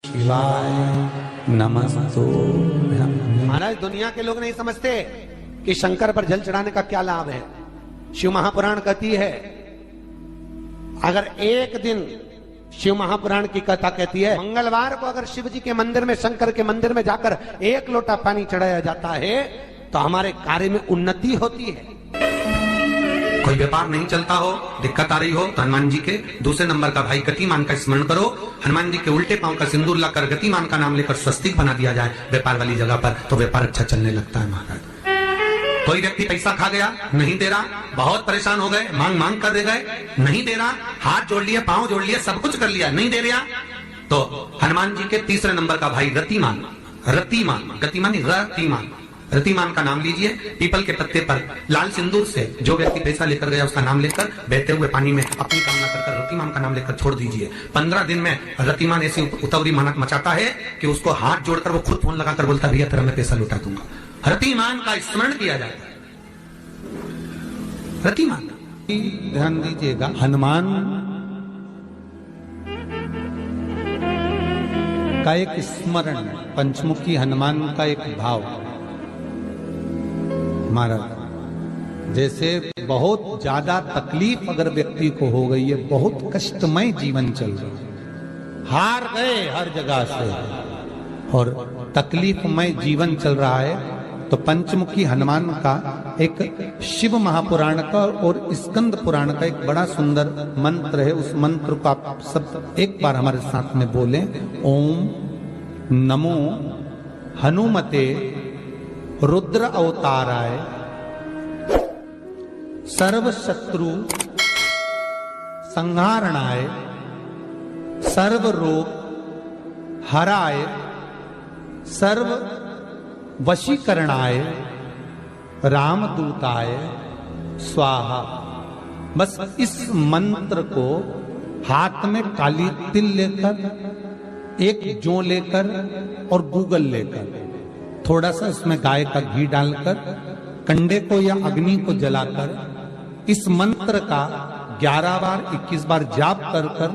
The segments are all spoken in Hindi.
शिवाय नमस्तुभ्यं। महाराज दुनिया के लोग नहीं समझते कि शंकर पर जल चढ़ाने का क्या लाभ है। शिव महापुराण कहती है, अगर एक दिन शिव महापुराण की कथा कहती है, मंगलवार को अगर शिव जी के मंदिर में, शंकर के मंदिर में जाकर एक लोटा पानी चढ़ाया जाता है तो हमारे कार्य में उन्नति होती है। कोई व्यापार नहीं चलता हो, दिक्कत आ रही हो तो हनुमान जी के दूसरे नंबर का भाई गतिमान का स्मरण करो। हनुमान जी के उल्टे पांव का सिंदूर लाकर गतिमान का नाम लेकर स्वस्तिक बना दिया जाए व्यापार वाली जगह पर, तो व्यापार अच्छा चलने लगता है महाराज। कोई व्यक्ति पैसा खा गया, नहीं दे रहा, बहुत परेशान हो गए, मांग मांग कर दे गए, नहीं दे रहा, हाथ जोड़ लिया, पांव जोड़ लिया, सब कुछ कर लिया, नहीं दे रहा, तो हनुमान जी के तीसरे नंबर का भाई रतिमान, रतिमान, गतिमान रतिमान, रतिमान का नाम लीजिए। पीपल के पत्ते पर लाल सिंदूर से जो व्यक्ति पैसा लेकर गया उसका नाम लेकर बहते हुए पानी में अपनी कामना कर रतिमान का नाम लेकर छोड़ दीजिए। 15 दिन में रतिमान ऐसी उतावली मानक मचाता है कि उसको हाथ जोड़कर वो खुद फोन लगाकर बोलता है, भैया तेरा मैं पैसा लौटा दूंगा। रतिमान का स्मरण किया जाता है। रतिमान, ध्यान दीजिएगा, हनुमान का एक स्मरण, पंचमुखी हनुमान का एक भाव। महाराज जैसे बहुत ज्यादा तकलीफ अगर व्यक्ति को हो गई है, बहुत कष्टमय जीवन चल रहा है, हार गए हर जगह से और तकलीफमय जीवन चल रहा है, तो पंचमुखी हनुमान का एक शिव महापुराण का और स्कंद पुराण का एक बड़ा सुंदर मंत्र है। उस मंत्र को आप सब एक बार हमारे साथ में बोलें। ओम नमो हनुमते रुद्र अवताराय सर्व शत्रु संहारणाय सर्व रोग हराय सर्व वशीकरणाय रामदूताय स्वाहा। बस इस मंत्र को हाथ में काली तिल लेकर, एक जौ लेकर और गूगल लेकर, थोड़ा सा इसमें गाय का घी डालकर, कंडे को या अग्नि को जलाकर इस मंत्र का 11 बार 21 बार जाप कर कर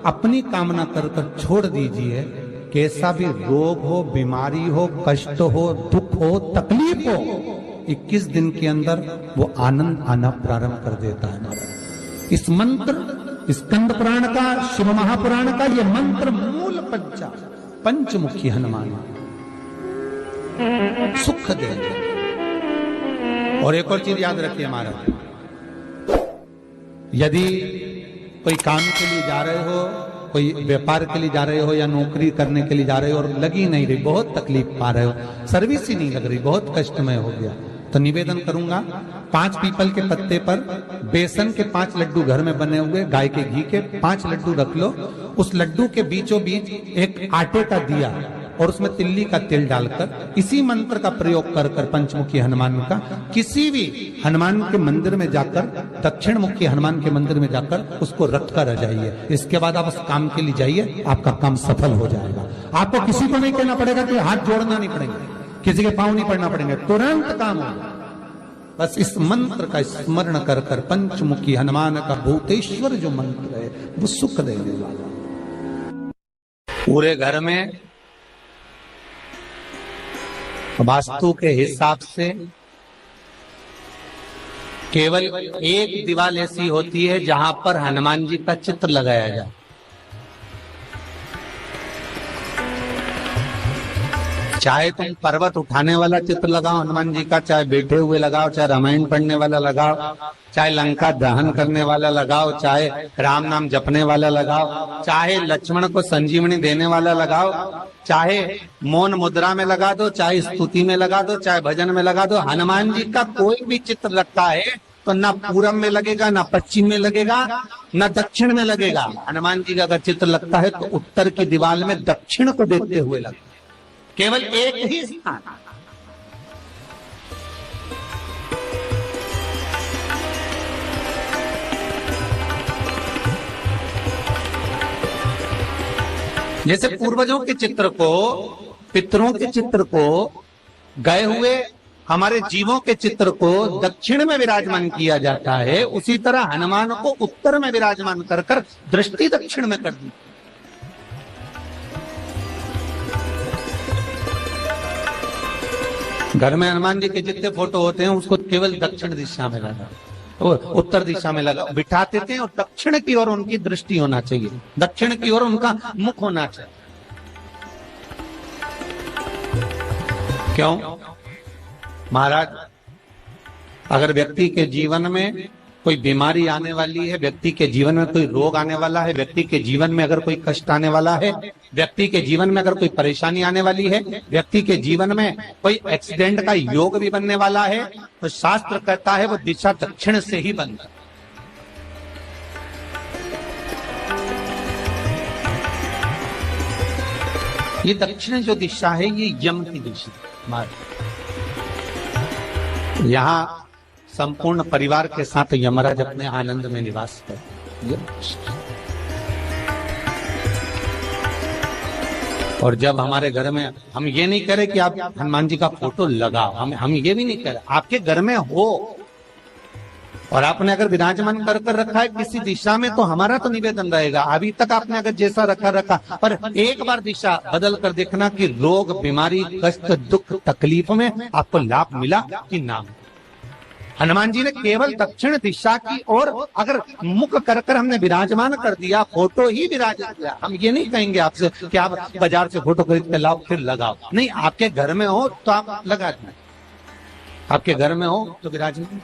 अपनी कामना कर कर छोड़ दीजिए। कैसा भी रोग हो, बीमारी हो, कष्ट हो, दुख हो, तकलीफ हो, 21 दिन के अंदर वो आनंद आना प्रारंभ कर देता है। इस मंत्र, स्कंद पुराण का, शिव महापुराण का ये मंत्र मूल पंचमुखी हनुमान सुख दे। और एक और चीज याद रखिए महाराज, यदि कोई काम के लिए जा रहे हो, कोई व्यापार के लिए जा रहे हो या नौकरी करने के लिए जा रहे हो और लगी नहीं रही, बहुत तकलीफ पा रहे हो, सर्विस ही नहीं लग रही, बहुत कष्टमय हो गया, तो निवेदन करूंगा 5 पीपल के पत्ते पर बेसन के 5 लड्डू घर में बने हुए, गाय के घी के 5 लड्डू रख लो। उस लड्डू के बीचों बीच एक आटे का दिया और उसमें तिल्ली का तिल डालकर इसी मंत्र का प्रयोग कर कर पंचमुखी हनुमान का किसी भी हनुमान के मंदिर में जाकर, दक्षिण मुखी हनुमान के मंदिर में जाकर उसको रख कर आ जाइए। इसके बाद आप उस काम के लिए जाइए, आपका काम सफल हो जाएगा। आपको किसी को नहीं कहना पड़ेगा कि हाथ जोड़ना नहीं पड़ेंगे, किसी के पांव नहीं पड़ना पड़ेंगे, तुरंत काम होगा। बस इस मंत्र का स्मरण कर कर पंचमुखी हनुमान का भूतेश्वर जो मंत्र है वो सुख देने वाला। पूरे घर में वास्तु के हिसाब से केवल एक दीवार ऐसी होती है जहां पर हनुमान जी का चित्र लगाया जाए। चाहे तुम पर्वत उठाने वाला चित्र लगाओ हनुमान जी का, चाहे बैठे हुए लगाओ, चाहे रामायण पढ़ने वाला लगाओ, चाहे लंका दहन करने वाला लगाओ, चाहे राम नाम जपने वाला लगाओ, चाहे लक्ष्मण को संजीवनी देने वाला लगाओ, चाहे मौन मुद्रा में लगा दो, चाहे स्तुति में लगा दो, चाहे भजन में लगा दो। हनुमान जी का कोई भी चित्र लगता है तो ना पूरब में लगेगा, ना पश्चिम में लगेगा, ना दक्षिण में लगेगा। हनुमान जी का अगर चित्र लगता है तो उत्तर की दीवार में दक्षिण को देखते हुए लगता है, केवल एक ही स्थान। जैसे पूर्वजों के चित्र को, पितरों के चित्र को, गए हुए हमारे जीवों के चित्र को दक्षिण में विराजमान किया जाता है, उसी तरह हनुमान को उत्तर में विराजमान कर कर दृष्टि दक्षिण में कर दी। घर में हनुमान जी के जितने फोटो होते हैं उसको केवल दक्षिण दिशा में लगा, और उत्तर दिशा में लगा बिठाते थे, और दक्षिण की ओर उनकी दृष्टि होना चाहिए, दक्षिण की ओर उनका मुख होना चाहिए। क्यों? महाराज, अगर व्यक्ति के जीवन में कोई बीमारी आने वाली है, व्यक्ति के जीवन में कोई रोग आने वाला है, व्यक्ति के जीवन में अगर कोई कष्ट आने वाला है, व्यक्ति के जीवन में अगर कोई परेशानी आने वाली है, व्यक्ति के जीवन में कोई एक्सीडेंट का योग भी बनने वाला है, तो शास्त्र कहता है वो दिशा दक्षिण से ही बनता है। ये दक्षिण जो दिशा है ये यम की दिशा। यहाँ संपूर्ण परिवार के साथ यमराज अपने आनंद में निवास करते। और जब हमारे घर में, हम ये नहीं कह रहे कि आप हनुमान जी का फोटो लगाओ, हम ये भी नहीं कह रहे, आपके घर में हो और आपने अगर विराजमान कर रखा है किसी दिशा में, तो हमारा तो निवेदन रहेगा, अभी तक आपने अगर जैसा रखा, पर एक बार दिशा बदल कर देखना कि रोग, बीमारी, कष्ट, दुख, तकलीफ में आपको लाभ मिला कि ना। हनुमान जी ने केवल दक्षिण दिशा की ओर अगर मुख कर हमने विराजमान कर दिया, फोटो ही विराजित किया। हम ये नहीं कहेंगे आपसे कि आप बाजार से फोटो खरीद के लाओ फिर लगाओ, नहीं, आपके घर में हो तो आप लगा दें, आपके घर में हो तो विराजमान।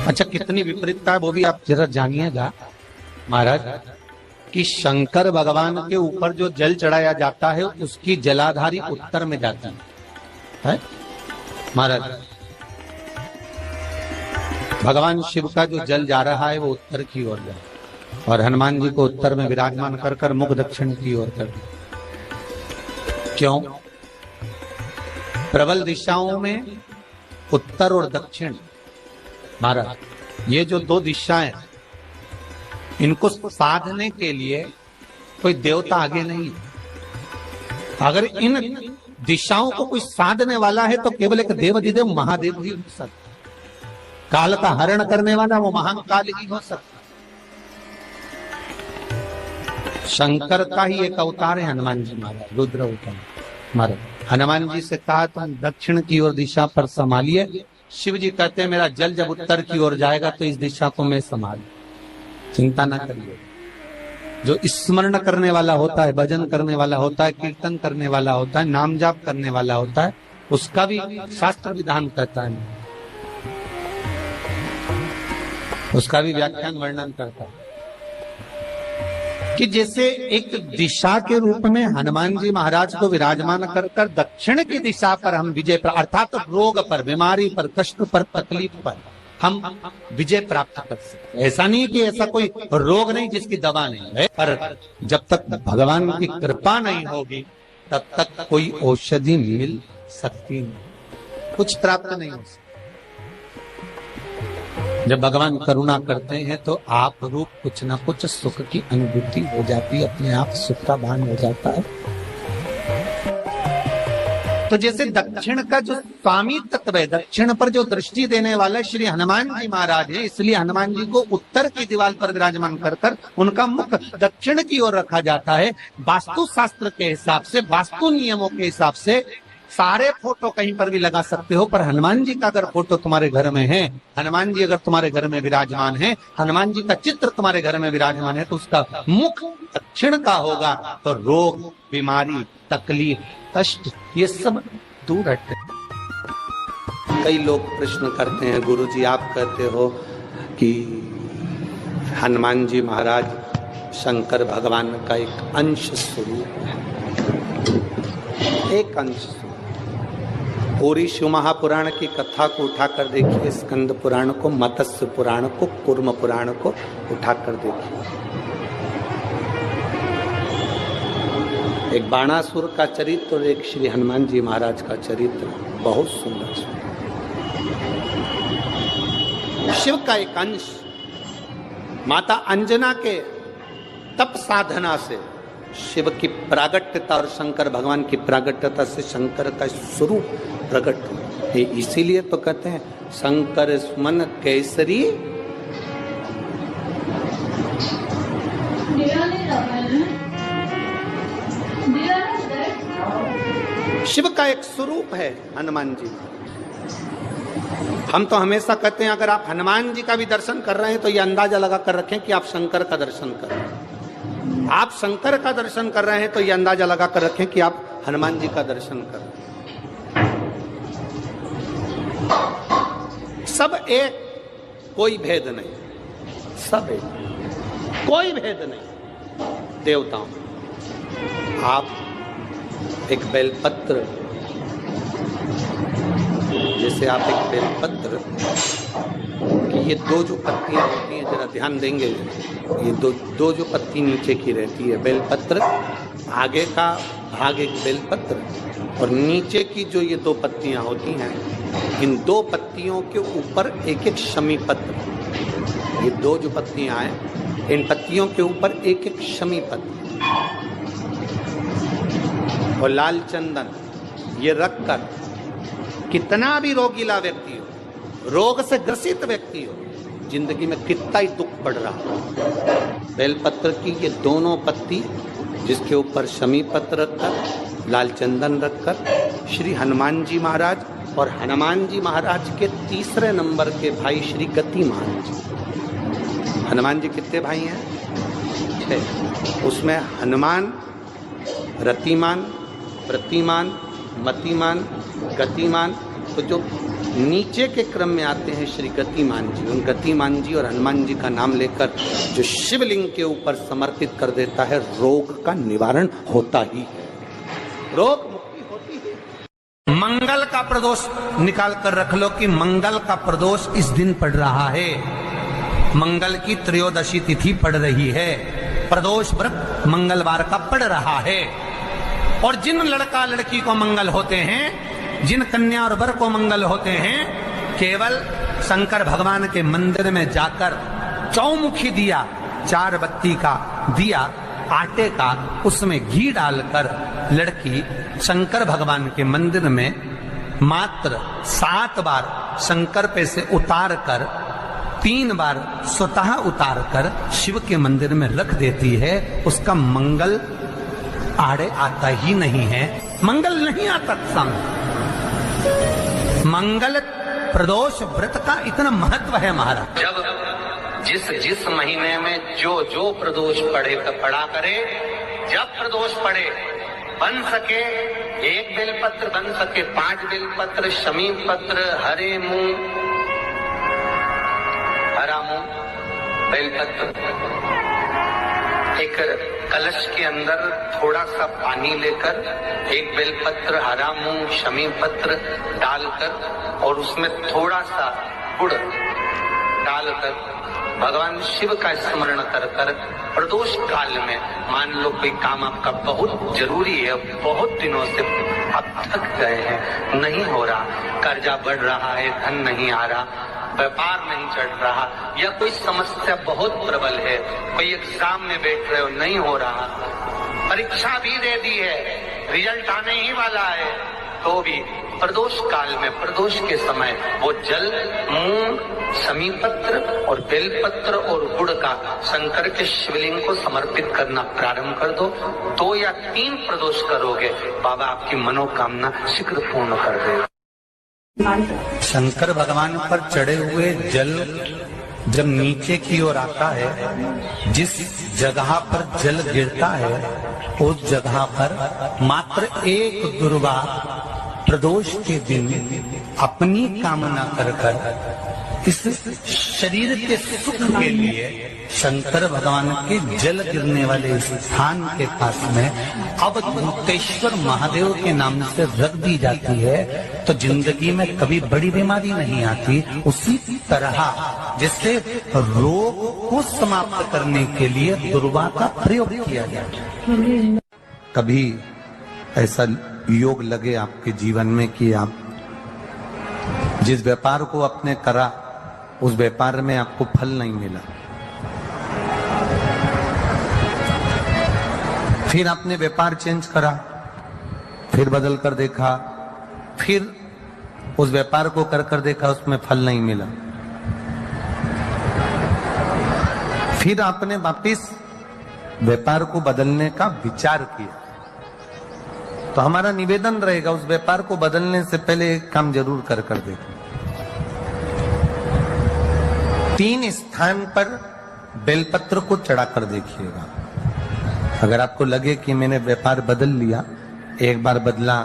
अच्छा, कितनी विपरीतता है वो भी आप जरा जानिएगा महाराज, कि शंकर भगवान के ऊपर जो जल चढ़ाया जाता है उसकी जलाधारी उत्तर में जाती है महाराज। भगवान शिव का जो जल जा रहा है वो उत्तर की ओर जा, और हनुमान जी को उत्तर में विराजमान कर मुख दक्षिण की ओर कर। क्यों? प्रबल दिशाओं में उत्तर और दक्षिण महाराज, ये जो दो दिशाएं, इनको साधने के लिए कोई देवता आगे नहीं। अगर इन दिशाओं को कोई साधने वाला है तो केवल एक देवाधिदेव महादेव ही हो सकता, काल का हरण करने वाला वो महान काल ही हो सकता। शंकर का ही एक अवतार है हनुमान जी महाराज, रुद्र अवतार महाराज। हनुमान जी से कहा तुम दक्षिण की ओर दिशा पर संभालिए, शिव जी कहते हैं मेरा जल जब उत्तर की ओर जाएगा तो इस दिशा को मैं संभाल, चिंता ना करिए। जो स्मरण करने वाला होता है, भजन करने वाला होता है, कीर्तन करने वाला होता है, नाम जाप करने वाला होता है, उसका भी शास्त्र विधान करता है, उसका भी व्याख्यान वर्णन करता है कि जैसे एक दिशा के रूप में हनुमान जी महाराज को विराजमान कर दक्षिण की दिशा पर हम विजय, अर्थात रोग पर, बीमारी पर, कष्ट पर, तकलीफ पर हम विजय प्राप्त कर सकते। ऐसा नहीं कि ऐसा कोई रोग नहीं जिसकी दवा नहीं है, पर जब तक भगवान की कृपा नहीं होगी तब तक कोई औषधि मिल सकती नहीं, कुछ प्राप्त नहीं हो सकता। जब भगवान करुणा करते हैं तो आप रूप कुछ ना कुछ सुख की अनुभूति हो जाती है, अपने आप सुख का भान हो जाता है। तो जैसे दक्षिण का जो स्वामी तत्व है, दक्षिण पर जो दृष्टि देने वाला श्री हनुमान जी महाराज है, इसलिए हनुमान जी को उत्तर की दीवार पर विराजमान कर उनका मुख दक्षिण की ओर रखा जाता है। वास्तु शास्त्र के हिसाब से, वास्तु नियमों के हिसाब से सारे फोटो कहीं पर भी लगा सकते हो, पर हनुमान जी का अगर फोटो तुम्हारे घर में है, हनुमान जी अगर तुम्हारे घर में विराजमान है, हनुमान जी का चित्र तुम्हारे घर में विराजमान है, तो उसका मुख दक्षिण का होगा, तो रोग, बीमारी, तकलीफ, कष्ट ये सब दूर हटते। कई लोग प्रश्न करते हैं, गुरुजी आप कहते हो कि हनुमान जी महाराज शंकर भगवान का एक अंश स्वरूप है, एक अंश। पूरी शिव महापुराण की कथा को उठाकर देखिए, स्कंद पुराण को, मत्स्य पुराण को, कूर्म पुराण को उठाकर देखिए। एक बाणासुर का चरित्र और एक श्री हनुमान जी महाराज का चरित्र बहुत सुंदर। शिव का एक अंश माता अंजना के तप साधना से शिव की प्रागट्यता और शंकर भगवान की प्रागट्यता से शंकर का स्वरूप प्रकट हुआ। इसीलिए तो कहते हैं शंकर सुमन केसरी का एक स्वरूप है हनुमान जी। हम तो हमेशा कहते हैं अगर आप हनुमान जी का भी दर्शन कर रहे हैं तो ये अंदाजा लगा कर रखें कि आप शंकर का दर्शन कर रहे हैं। आप शंकर का दर्शन कर रहे हैं तो ये अंदाजा लगा कर रखें कि आप हनुमान जी का दर्शन कर रहे हैं। सब एक, कोई भेद नहीं, सब एक, कोई भेद नहीं। देवताओं, आप एक बेलपत्र, जैसे आप एक बेलपत्र कि ये दो जो पत्तियां होती हैं, जरा ध्यान देंगे, ये दो जो पत्ती नीचे की रहती है बेलपत्र, आगे का भाग एक बेलपत्र और नीचे की जो ये दो पत्तियां होती हैं, इन दो पत्तियों के ऊपर एक एक शमी पत्र। ये दो जो पत्तियां हैं, इन पत्तियों के ऊपर एक एक शमी पत्र और लाल चंदन ये रखकर कितना भी रोगीला व्यक्ति हो, रोग से ग्रसित व्यक्ति हो, जिंदगी में कितना ही दुख पड़ रहा हो, बेलपत्र की ये दोनों पत्ती जिसके ऊपर शमी पत्र रखकर, लाल चंदन रखकर श्री हनुमान जी महाराज और हनुमान जी महाराज के तीसरे नंबर के भाई श्री गतिमान जी। हनुमान जी कितने भाई हैं? 6। उसमें हनुमान, रतिमान, प्रतिमान, मतिमान, गतिमान, तो जो नीचे के क्रम में आते हैं श्री गतिमान जी, उन गतिमान जी और हनुमान जी का नाम लेकर जो शिवलिंग के ऊपर समर्पित कर देता है, रोग का निवारण होता ही है, रोग मुक्ति होती है। मंगल का प्रदोष निकाल कर रख लो कि मंगल का प्रदोष इस दिन पड़ रहा है, मंगल की त्रयोदशी तिथि पड़ रही है, प्रदोष व्रत मंगलवार का पड़ रहा है। और जिन लड़का लड़की को मंगल होते हैं, जिन कन्या और वर को मंगल होते हैं, केवल शंकर भगवान के मंदिर में जाकर चौमुखी दिया, 4 बत्ती का दिया आटे का, उसमें घी डालकर लड़की शंकर भगवान के मंदिर में मात्र 7 बार शंकर पे से उतार कर 3 बार स्वतः उतार कर शिव के मंदिर में रख देती है, उसका मंगल आड़े आता ही नहीं है, मंगल नहीं आता सामने। मंगल प्रदोष व्रत का इतना महत्व है महाराज। जब जिस महीने में जो प्रदोष पड़ा करे, जब प्रदोष पड़े, बन सके 1 बेलपत्र, बन सके 5 बेलपत्र, शमी पत्र, हरे मूंग, हरा मूंग, बेलपत्र, एक कलश के अंदर थोड़ा सा पानी लेकर 1 बेलपत्र, हरा मूंग, शमी पत्र डालकर और उसमें थोड़ा सा गुड़ डालकर भगवान शिव का स्मरण कर कर प्रदोष काल में, मान लो कोई काम आपका बहुत जरूरी है, बहुत दिनों से आप थक गए हैं, नहीं हो रहा, कर्जा बढ़ रहा है, धन नहीं आ रहा, व्यापार नहीं चढ़ रहा, या कोई समस्या बहुत प्रबल है, कोई एग्जाम में बैठ रहे हो नहीं हो रहा, परीक्षा भी दे दी है, रिजल्ट आने ही वाला है, तो भी प्रदोष काल में, प्रदोष के समय वो जल, मूंग, शमी पत्र और बेलपत्र और गुड़ का शंकर के शिवलिंग को समर्पित करना प्रारंभ कर दो। 2 या 3 प्रदोष करोगे, बाबा आपकी मनोकामना शीघ्र पूर्ण कर देगा। शंकर भगवान पर चढ़े हुए जल जब नीचे की ओर आता है, जिस जगह पर जल गिरता है उस जगह पर मात्र 1 दुर्वा प्रदोष के दिन अपनी कामना कर कर इस शरीर के सुख के लिए शंकर भगवान के जल गिरने वाले स्थान के पास में अवधूतेश्वर महादेव के नाम से रख दी जाती है, तो जिंदगी में कभी बड़ी बीमारी नहीं आती। उसी तरह जिससे रोग को समाप्त करने के लिए दुर्वा का प्रयोग किया जाए। कभी ऐसा योग लगे आपके जीवन में कि आप जिस व्यापार को आपने करा उस व्यापार में आपको फल नहीं मिला, फिर आपने व्यापार चेंज करा, फिर बदल कर देखा, फिर उस व्यापार को कर कर देखा, उसमें फल नहीं मिला, फिर आपने वापिस व्यापार को बदलने का विचार किया, तो हमारा निवेदन रहेगा उस व्यापार को बदलने से पहले एक काम जरूर कर देखें। 3 स्थान पर बेलपत्र को चढ़ाकर देखिएगा। अगर आपको लगे कि मैंने व्यापार बदल लिया, एक बार बदला,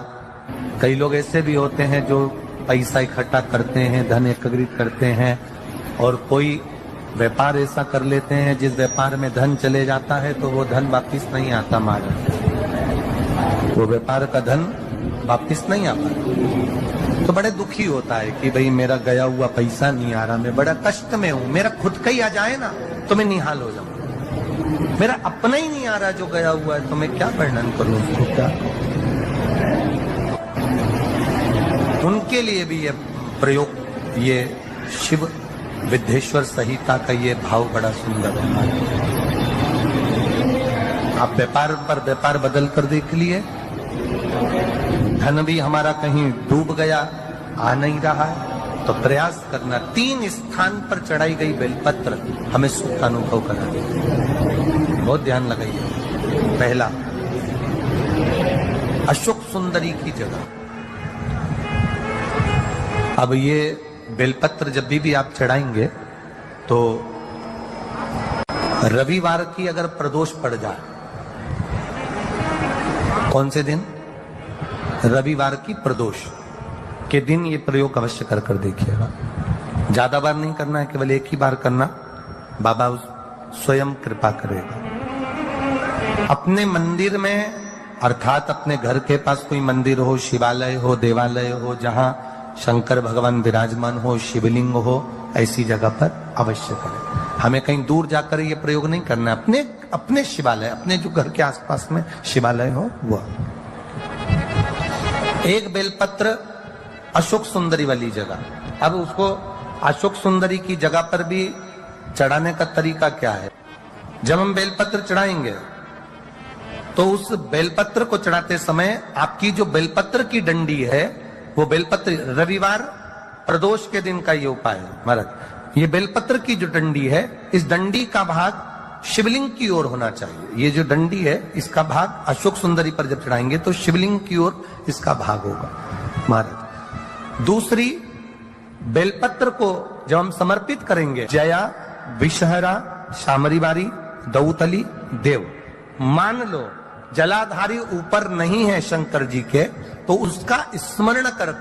कई लोग ऐसे भी होते हैं जो पैसा इकट्ठा करते हैं, धन एकत्रित करते हैं, और कोई व्यापार ऐसा कर लेते हैं जिस व्यापार में धन चले जाता है तो वो धन वापिस नहीं आता महाराज, वो व्यापार का धन वापिस नहीं आता। तो बड़े दुखी होता है कि भाई मेरा गया हुआ पैसा नहीं आ रहा, मैं बड़ा कष्ट में हूं, मेरा खुद का ही आ जाए ना तो मैं निहाल हो जाऊं, मेरा अपना ही नहीं आ रहा जो गया हुआ है, तो मैं क्या वर्णन करूं उसको, क्या। उनके लिए भी ये प्रयोग, ये शिव विद्येश्वर संहिता का ये भाव बड़ा सुंदर है। आप व्यापार पर व्यापार बदल कर देख लिए, धन भी हमारा कहीं डूब गया, आ नहीं रहा है, तो प्रयास करना। 3 स्थान पर चढ़ाई गई बेलपत्र हमें सुख का अनुभव करा देगी, बहुत ध्यान लगाइए। पहला, अशोक सुंदरी की जगह। अब ये बेलपत्र जब भी आप चढ़ाएंगे तो रविवार की अगर प्रदोष पड़ जाए, कौन से दिन? रविवार की प्रदोष के दिन ये प्रयोग अवश्य कर देखिएगा। ज्यादा बार नहीं करना है, केवल एक ही बार करना, बाबा स्वयं कृपा करेगा। अपने मंदिर में, अर्थात अपने घर के पास कोई मंदिर हो, शिवालय हो, देवालय हो, जहां शंकर भगवान विराजमान हो, शिवलिंग हो, ऐसी जगह पर अवश्य करें। हमें कहीं दूर जाकर ये प्रयोग नहीं करना, अपने शिवालय, अपने जो घर के आसपास में शिवालय हो वो। एक बेलपत्र अशोक सुंदरी वाली जगह। अब उसको अशोक सुंदरी की जगह पर भी चढ़ाने का तरीका क्या है? जब हम बेलपत्र चढ़ाएंगे तो उस बेलपत्र को चढ़ाते समय आपकी जो बेलपत्र की डंडी है, वो बेलपत्र, रविवार प्रदोष के दिन का ये उपाय है महाराज। ये बेलपत्र की जो डंडी है, इस डंडी का भाग शिवलिंग की ओर होना चाहिए। ये जो डंडी है, इसका भाग अशोक सुंदरी पर जब चढ़ाएंगे तो शिवलिंग की ओर इसका भाग होगा महाराज। दूसरी, बेलपत्र को जब हम समर्पित करेंगे, जया, विषहरा, शामरीवारी, दौतली, देव, मान लो जलाधारी ऊपर नहीं है शंकर जी के, तो उसका स्मरण कर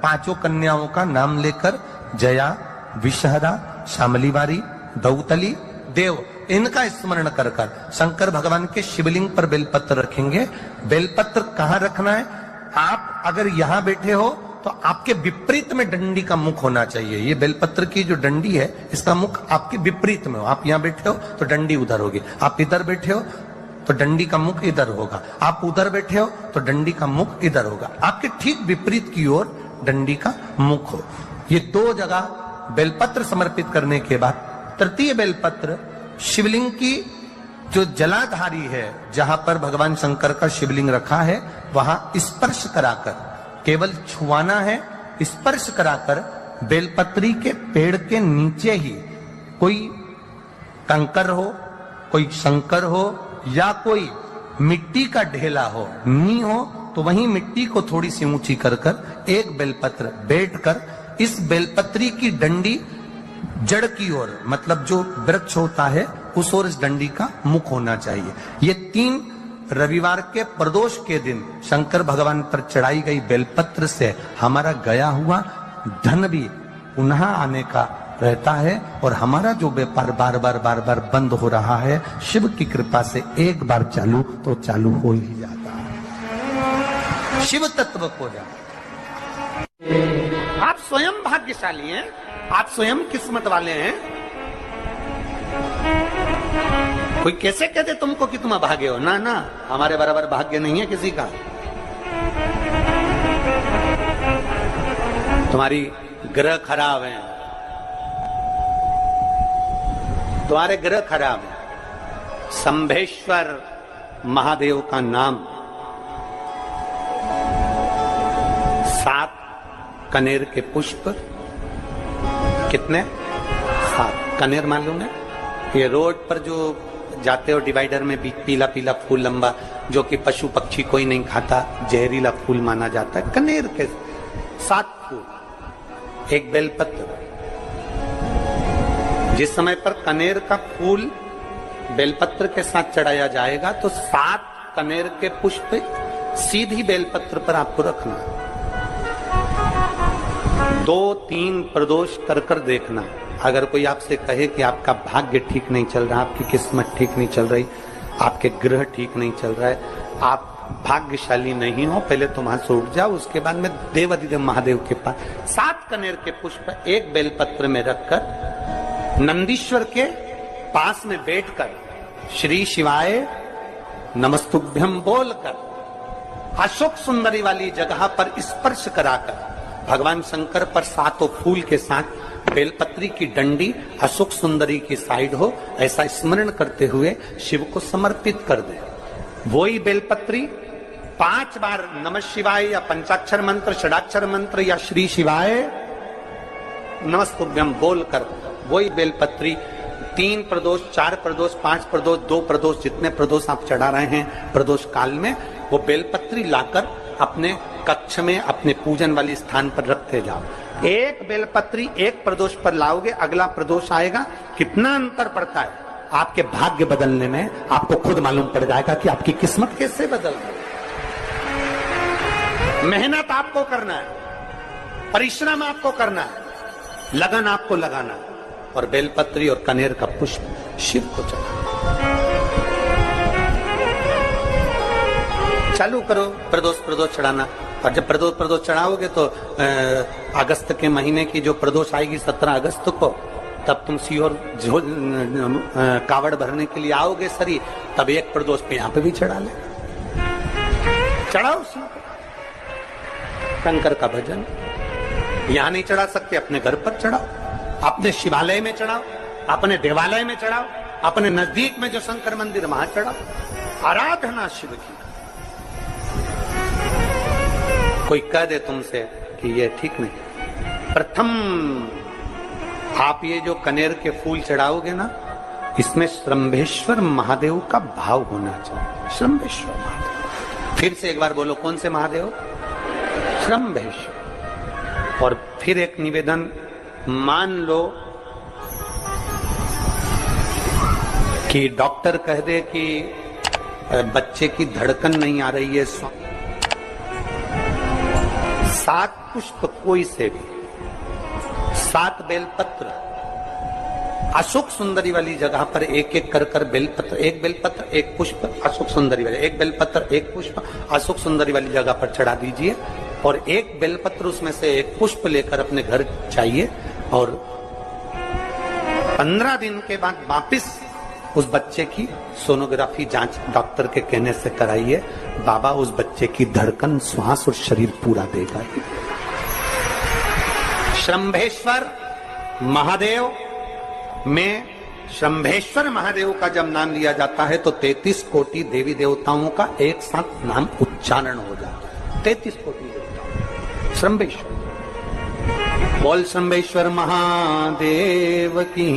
5 कन्याओं का नाम लेकर, जया, विषहरा, शामलीवारी, दौतली, देव, इनका स्मरण कर शंकर भगवान के शिवलिंग पर बेलपत्र रखेंगे। बेलपत्र कहां रखना है? आप अगर यहां बैठे हो तो आपके विपरीत में डंडी का मुख होना चाहिए। ये बेलपत्र की जो डंडी है, इसका मुख आपके विपरीत में हो। आप यहां बैठे हो तो डंडी उधर होगी, आप इधर बैठे हो तो डंडी का मुख इधर होगा, आप उधर बैठे हो तो डंडी का मुख इधर होगा। आपके ठीक विपरीत की ओर डंडी का मुख हो। ये 2 जगह बेलपत्र समर्पित करने के बाद, तृतीय बेलपत्र शिवलिंग की जो जलाधारी है, जहां पर भगवान शंकर का शिवलिंग रखा है, वहां स्पर्श कराकर, केवल छुआना है, स्पर्श कराकर बेलपत्री के पेड़ के नीचे ही कोई कंकर हो, कोई शंकर हो, या कोई मिट्टी का ढेला हो, नी हो, तो वहीं मिट्टी को थोड़ी सी ऊंची कर एक बेलपत्र बैठकर इस बेलपत्री की डंडी जड़ की ओर, मतलब जो वृक्ष होता है उस ओर इस डंडी का मुख होना चाहिए। ये 3 रविवार के प्रदोष के दिन शंकर भगवान पर चढ़ाई गई बेलपत्र से हमारा गया हुआ धन भी पुनः आने का रहता है, और हमारा जो व्यापार बार बार बंद हो रहा है, शिव की कृपा से एक बार चालू तो चालू हो ही जाता है, शिव तत्व को जाता। आप स्वयं भाग्यशाली हैं, आप स्वयं किस्मत वाले हैं। कोई कैसे कहते तुमको कि तुम अभागे हो? ना ना, हमारे बराबर भाग्य नहीं है किसी का। तुम्हारी ग्रह खराब है, तुम्हारे ग्रह खराब है। संभेश्वर महादेव का नाम, 7 कनेर के पुष्प, कितने? 7 कनेर मालूम है? ये रोड पर जो जाते हो डिवाइडर में पीला पीला फूल लंबा जो कि पशु पक्षी कोई नहीं खाता, जहरीला फूल माना जाता है। कनेर के 7 फूल, एक बेलपत्र। जिस समय पर कनेर का फूल बेलपत्र के साथ चढ़ाया जाएगा तो 7 कनेर के पुष्प सीधी बेलपत्र पर आपको रखना, 2-3 प्रदोष कर कर देखना। अगर कोई आपसे कहे कि आपका भाग्य ठीक नहीं चल रहा, आपकी किस्मत ठीक नहीं चल रही, आपके ग्रह ठीक नहीं चल रहा है, आप भाग्यशाली नहीं हो, पहले तुम वहां से उठ जाओ। उसके बाद में देवाधिदेव महादेव के पास 7 कनेर के पुष्प एक बेलपत्र में रखकर नंदीश्वर के पास में बैठकर श्री शिवाय नमस्तुभ्यम बोलकर अशोक सुंदरी वाली जगह पर स्पर्श कराकर भगवान शंकर पर 7 फूल के साथ बेलपत्री की डंडी अशोक सुंदरी की साइड हो, ऐसा स्मरण करते हुए शिव को समर्पित कर दे। वही बेलपत्री 5 बार नमः शिवाय या पंचाक्षर मंत्र, षडाक्षर मंत्र या श्री शिवाय नमस्तुभ्यम बोलकर वही बेलपत्री 3 प्रदोष, 4 प्रदोष, 5 प्रदोष, 2 प्रदोष, जितने प्रदोष आप चढ़ा रहे हैं प्रदोष काल में, वो बेलपत्री लाकर अपने कक्ष में अपने पूजन वाली स्थान पर रखते जाओ। एक बेलपत्री एक प्रदोष पर लाओगे, अगला प्रदोष आएगा, कितना अंतर पड़ता है आपके भाग्य बदलने में, आपको खुद मालूम पड़ जाएगा कि आपकी किस्मत कैसे बदल गई। मेहनत आपको करना है, परिश्रम आपको करना है, लगन आपको लगाना है, और बेलपत्री और कनेर का पुष्प शिव को चढ़ाना। चालू करो प्रदोष चढ़ाना। और जब प्रदोष चढ़ाओगे तो अगस्त के महीने की जो प्रदोष आएगी 17 अगस्त को, तब तुम सीहोर कावड़ भरने के लिए आओगे सरी, तब एक प्रदोष पे यहाँ पे भी चढ़ा ले, चढ़ाओ शंकर का भजन। यहाँ नहीं चढ़ा सकते, अपने घर पर चढ़ाओ, अपने शिवालय में चढ़ाओ, अपने देवालय में चढ़ाओ, अपने नजदीक में जो शंकर मंदिर वहां चढ़ाओ, आराधना शिव की। कोई कह दे तुमसे कि ये ठीक नहीं, प्रथम आप ये जो कनेर के फूल चढ़ाओगे ना, इसमें श्रंभेश्वर महादेव का भाव होना चाहिए। श्रंभेश्वर महादेव, फिर से एक बार बोलो, कौन से महादेव? श्रंभेश्वर। और फिर एक निवेदन, मान लो कि डॉक्टर कह दे कि बच्चे की धड़कन नहीं आ रही है, 7 पुष्प कोई से भी, 7 बेलपत्र अशोक सुंदरी वाली जगह पर एक एक कर बेलपत्र, एक बेलपत्र एक पुष्प अशोक सुंदरी वाली, एक बेलपत्र एक पुष्प अशोक सुंदरी वाली जगह पर चढ़ा दीजिए, और एक बेलपत्र उसमें से एक पुष्प लेकर अपने घर चाहिए, और 15 दिन के बाद वापिस उस बच्चे की सोनोग्राफी जांच डॉक्टर के कहने से कराइए। बाबा उस बच्चे की धड़कन, श्वास और शरीर पूरा देगा। श्रंभेश्वर महादेव में श्रंभेश्वर महादेव का जब नाम लिया जाता है तो 33 कोटि देवी देवताओं का एक साथ नाम उच्चारण हो जाता है। 33 कोटि देवताओं, श्रंभेश्वर। बोल श्रंभेश्वर महादेव की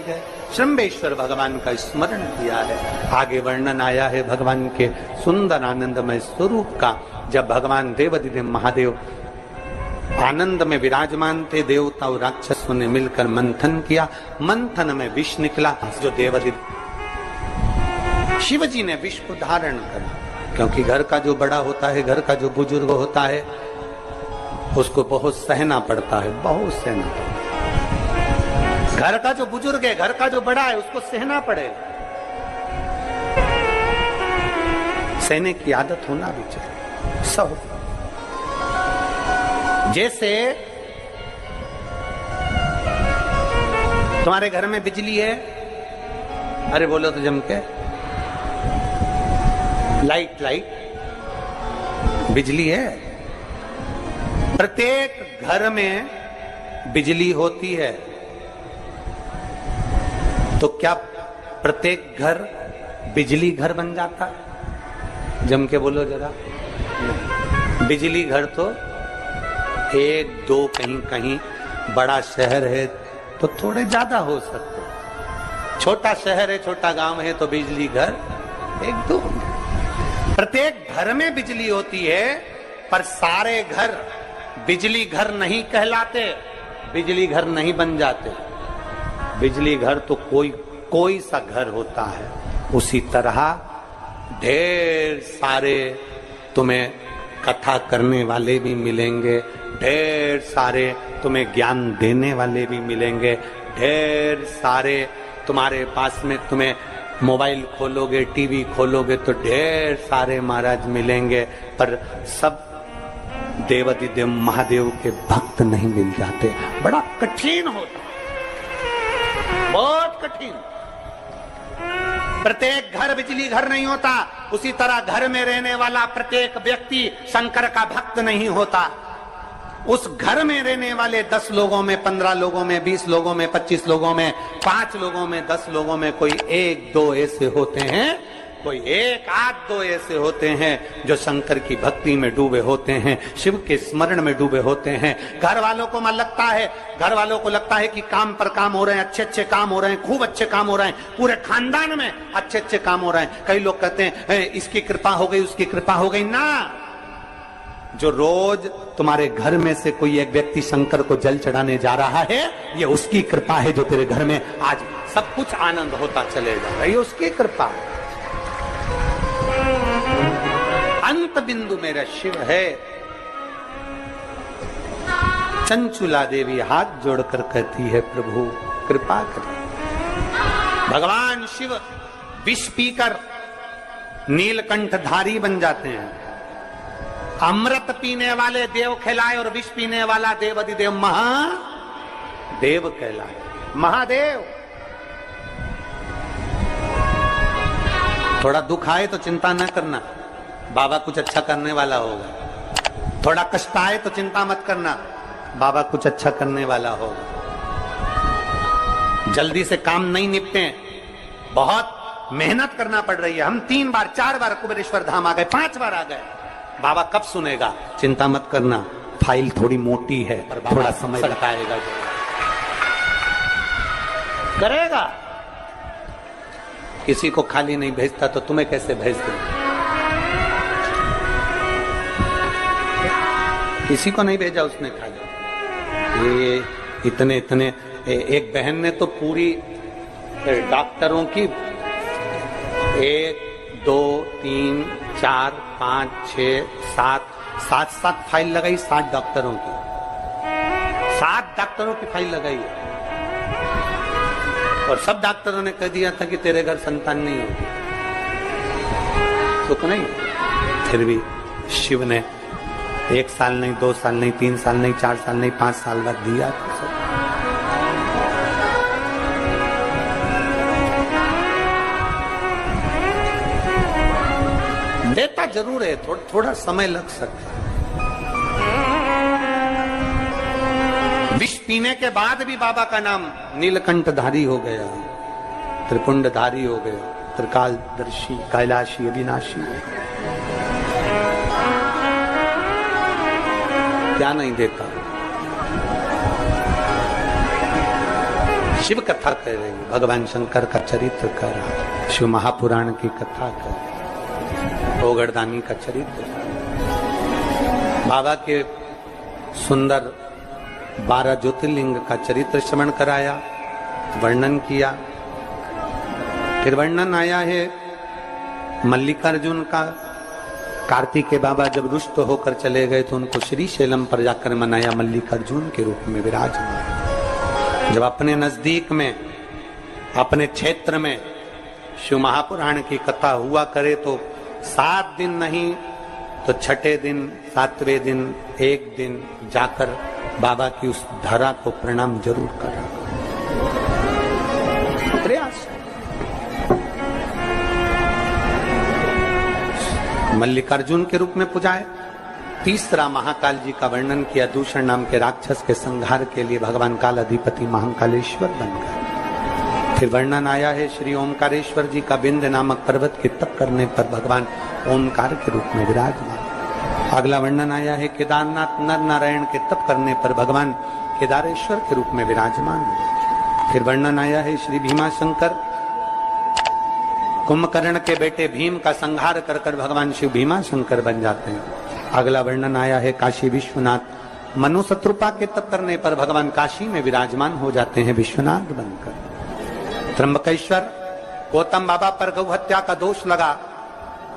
जय। श्रंभेश्वर भगवान का स्मरण किया है। आगे वर्णन आया है भगवान के सुंदर आनंदमय स्वरूप का। जब भगवान देवाधिदेव महादेव आनंद में विराजमान थे, देवता और राक्षसों ने मिलकर मंथन किया, मंथन में विष निकला, जो देवाधिदेव शिव जी ने विष को धारण करा, क्योंकि घर का जो बड़ा होता है, घर का जो बुजुर्ग होता है, उसको बहुत सहना पड़ता है, बहुत सहना पड़ता है। घर का जो बुजुर्ग है, घर का जो बड़ा है, उसको सहना पड़ेगा। सहने की आदत होना भी चाहिए सब। जैसे तुम्हारे घर में बिजली है, अरे बोलो तो जम के, लाइट बिजली है। प्रत्येक घर में बिजली होती है, तो क्या प्रत्येक घर बिजली घर बन जाता है? जम के बोलो जरा। बिजली घर तो 1-2 कहीं बड़ा शहर है तो थोड़े ज्यादा हो सकते, छोटा शहर है, छोटा गांव है तो बिजली घर 1-2। प्रत्येक घर में बिजली होती है, पर सारे घर बिजली घर नहीं कहलाते, बिजली घर नहीं बन जाते। बिजली घर तो कोई सा घर होता है। उसी तरह ढेर सारे तुम्हें कथा करने वाले भी मिलेंगे, ढेर सारे तुम्हें ज्ञान देने वाले भी मिलेंगे, ढेर सारे तुम्हारे पास में तुम्हें मोबाइल खोलोगे, टीवी खोलोगे तो ढेर सारे महाराज मिलेंगे, पर सब देवाधिदेव महादेव के भक्त नहीं मिल जाते। बड़ा कठिन होता, बहुत कठिन। प्रत्येक घर बिजली घर नहीं होता, उसी तरह घर में रहने वाला प्रत्येक व्यक्ति शंकर का भक्त नहीं होता। उस घर में रहने वाले 10 लोगों में, 15 लोगों में, 20 लोगों में, 25 लोगों में, 5 लोगों में, 10 लोगों में कोई 1-2 ऐसे होते हैं, कोई 1-8-2 ऐसे होते हैं जो शंकर की भक्ति में डूबे होते हैं, शिव के स्मरण में डूबे होते हैं। घर वालों को घर वालों को लगता है कि काम पर काम हो रहे हैं, अच्छे अच्छे काम हो रहे हैं, खूब अच्छे काम हो रहे हैं, पूरे खानदान में अच्छे अच्छे काम हो रहे हैं। कई लोग कहते हैं इसकी कृपा हो गई, उसकी कृपा हो गई। ना, जो रोज तुम्हारे घर में से कोई एक व्यक्ति शंकर को जल चढ़ाने जा रहा है, ये उसकी कृपा है जो तेरे घर में आज सब कुछ आनंद होता चलेगा। ये उसकी कृपा है। अंत बिंदु मेरा शिव है। चंचुला देवी हाथ जोड़कर कहती है, प्रभु कृपा करें। भगवान शिव विष पीकर नीलकंठधारी बन जाते हैं। अमृत पीने वाले देव कहलाए और विष पीने वाला देवाधिदेव महादेव कहलाए। महादेव। थोड़ा दुख आए तो चिंता न करना, बाबा कुछ अच्छा करने वाला होगा। थोड़ा कष्ट आए तो चिंता मत करना, बाबा कुछ अच्छा करने वाला होगा। जल्दी से काम नहीं निपटे, बहुत मेहनत करना पड़ रही है। हम 3 बार 4 बार कुबेरेश्वर धाम आ गए, 5 बार आ गए, बाबा कब सुनेगा? चिंता मत करना, फाइल थोड़ी मोटी है, पर थोड़ा समय लगाएगा, करेगा। किसी को खाली नहीं भेजता तो तुम्हें कैसे भेज दे? किसी को नहीं भेजा उसने खाली। ये इतने एक बहन ने तो पूरी डॉक्टरों की 1, 2, 3, 4, 5, 6, 7 फाइल लगाई। 7 डॉक्टरों की, 7 डॉक्टरों की फाइल लगाई है। और सब डॉक्टरों ने कह दिया था कि तेरे घर संतान नहीं होगी, सुख नहीं। फिर भी शिव ने 1 साल नहीं, 2 साल नहीं, 3 साल नहीं, 4 साल नहीं, 5 साल बाद दिया। देता जरूर है, थोड़ा समय लग सकता है। विष पीने के बाद भी बाबा का नाम नीलकंठधारी हो गया, त्रिपुंडधारी हो गया, त्रिकालदर्शी, कैलाशी, अविनाशी। क्या नहीं देता? शिव कथा कह रही, भगवान शंकर का चरित्र कह रहा, शिव महापुराण की कथा कह, ओगड़दानी का चरित्र, बाबा के सुंदर 12 ज्योतिर्लिंग का चरित्र श्रवण कराया, वर्णन किया। फिर वर्णन आया है मल्लिकार्जुन का। कार्तिकेय बाबा जब रुष्ट होकर चले गए तो उनको श्री शैलम पर जाकर मनाया, मल्लिकार्जुन के रूप में विराजमान। जब अपने नजदीक में, अपने क्षेत्र में शिव महापुराण की कथा हुआ करे तो 7 दिन नहीं तो 6ठे दिन, 7वें दिन, 1 दिन जाकर बाबा की उस धरा को प्रणाम जरूर करा। प्रयास। मल्लिकार्जुन के रूप में पूजाए। तीसरा महाकाल जी का वर्णन किया, दूषण नाम के राक्षस के संहार के लिए भगवान काल अधिपति महाकालेश्वर बनकर। फिर वर्णन आया है श्री ओमकारेश्वर जी का, बिंद नामक पर्वत के तप करने पर भगवान ओमकार के रूप में विराजमान। अगला वर्णन आया है केदारनाथ नर नारायण के तप करने पर भगवान केदारेश्वर के रूप में विराजमान। फिर वर्णन आया है श्री भीमाशंकर कुंभकर्ण के बेटे भीम का संहार कर कर भगवान शिव भीमा शंकर बन जाते हैं। अगला वर्णन आया है काशी विश्वनाथ। मनु शत्रुपा के तप करने पर भगवान काशी में विराजमान हो जाते हैं विश्वनाथ बनकर। त्र्यंबकेश्वर गौतम बाबा पर गौ हत्या का दोष लगा,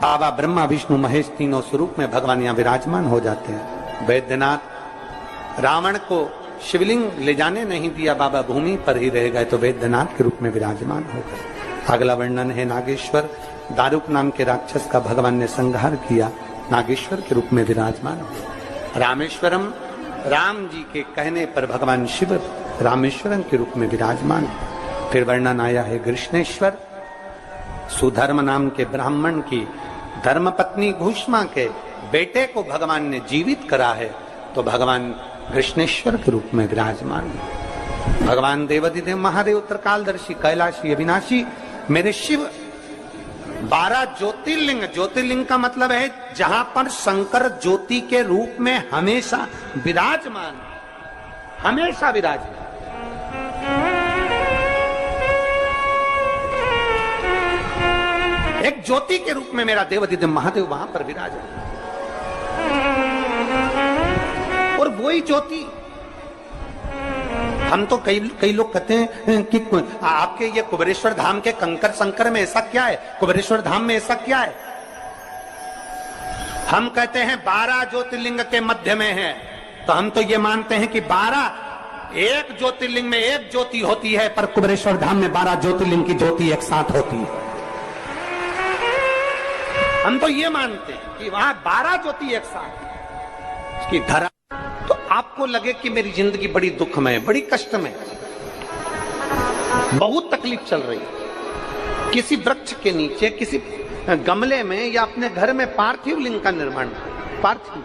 बाबा ब्रह्मा विष्णु महेश तीनों स्वरूप में भगवान यहाँ विराजमान हो जाते हैं। वैद्यनाथ रावण को शिवलिंग ले जाने नहीं दिया, बाबा भूमि पर ही रह गए तो वैद्यनाथ के रूप में विराजमान हो गए। अगला वर्णन है नागेश्वर। दारुक नाम के राक्षस का भगवान ने संहार किया, नागेश्वर के रूप में विराजमान हो। रामेश्वरम राम जी के कहने पर भगवान शिव रामेश्वरम के रूप में विराजमान हो। फिर वर्णन आया है कृष्णेश्वर। सुधर्म नाम के ब्राह्मण की धर्मपत्नी भूष्मा के बेटे को भगवान ने जीवित करा है तो भगवान कृष्णेश्वर के रूप में विराजमान है। भगवान देवाधिदेव महादेव उत्तरकालदर्शी कैलाशी अविनाशी मेरे शिव 12 ज्योतिर्लिंग, ज्योतिर्लिंग का मतलब है जहां पर शंकर ज्योति के रूप में हमेशा विराजमान, हमेशा विराजमान। एक ज्योति के रूप में मेरा देवाधिदेव महादेव वहां पर विराजमान, और वही ज्योति हम तो कई लोग कहते हैं कि आपके ये कुबेरेश्वर धाम के कंकर संकर में ऐसा क्या है, कुबेरेश्वर धाम में ऐसा क्या है। हम कहते हैं 12 ज्योतिर्लिंग के मध्य में है, तो हम तो ये मानते हैं कि 12 एक ज्योतिर्लिंग में एक ज्योति होती है, पर कुबेरेश्वर धाम में 12 ज्योतिर्लिंग की ज्योति एक साथ होती है। हम तो ये मानते हैं कि वहां 12 ज्योति एक साथ उसकी धरा। तो आपको लगे कि मेरी जिंदगी बड़ी दुखमय, बड़ी कष्टमय, बहुत तकलीफ चल रही है, किसी वृक्ष के नीचे, किसी गमले में या अपने घर में पार्थिव लिंग का निर्माण, पार्थिव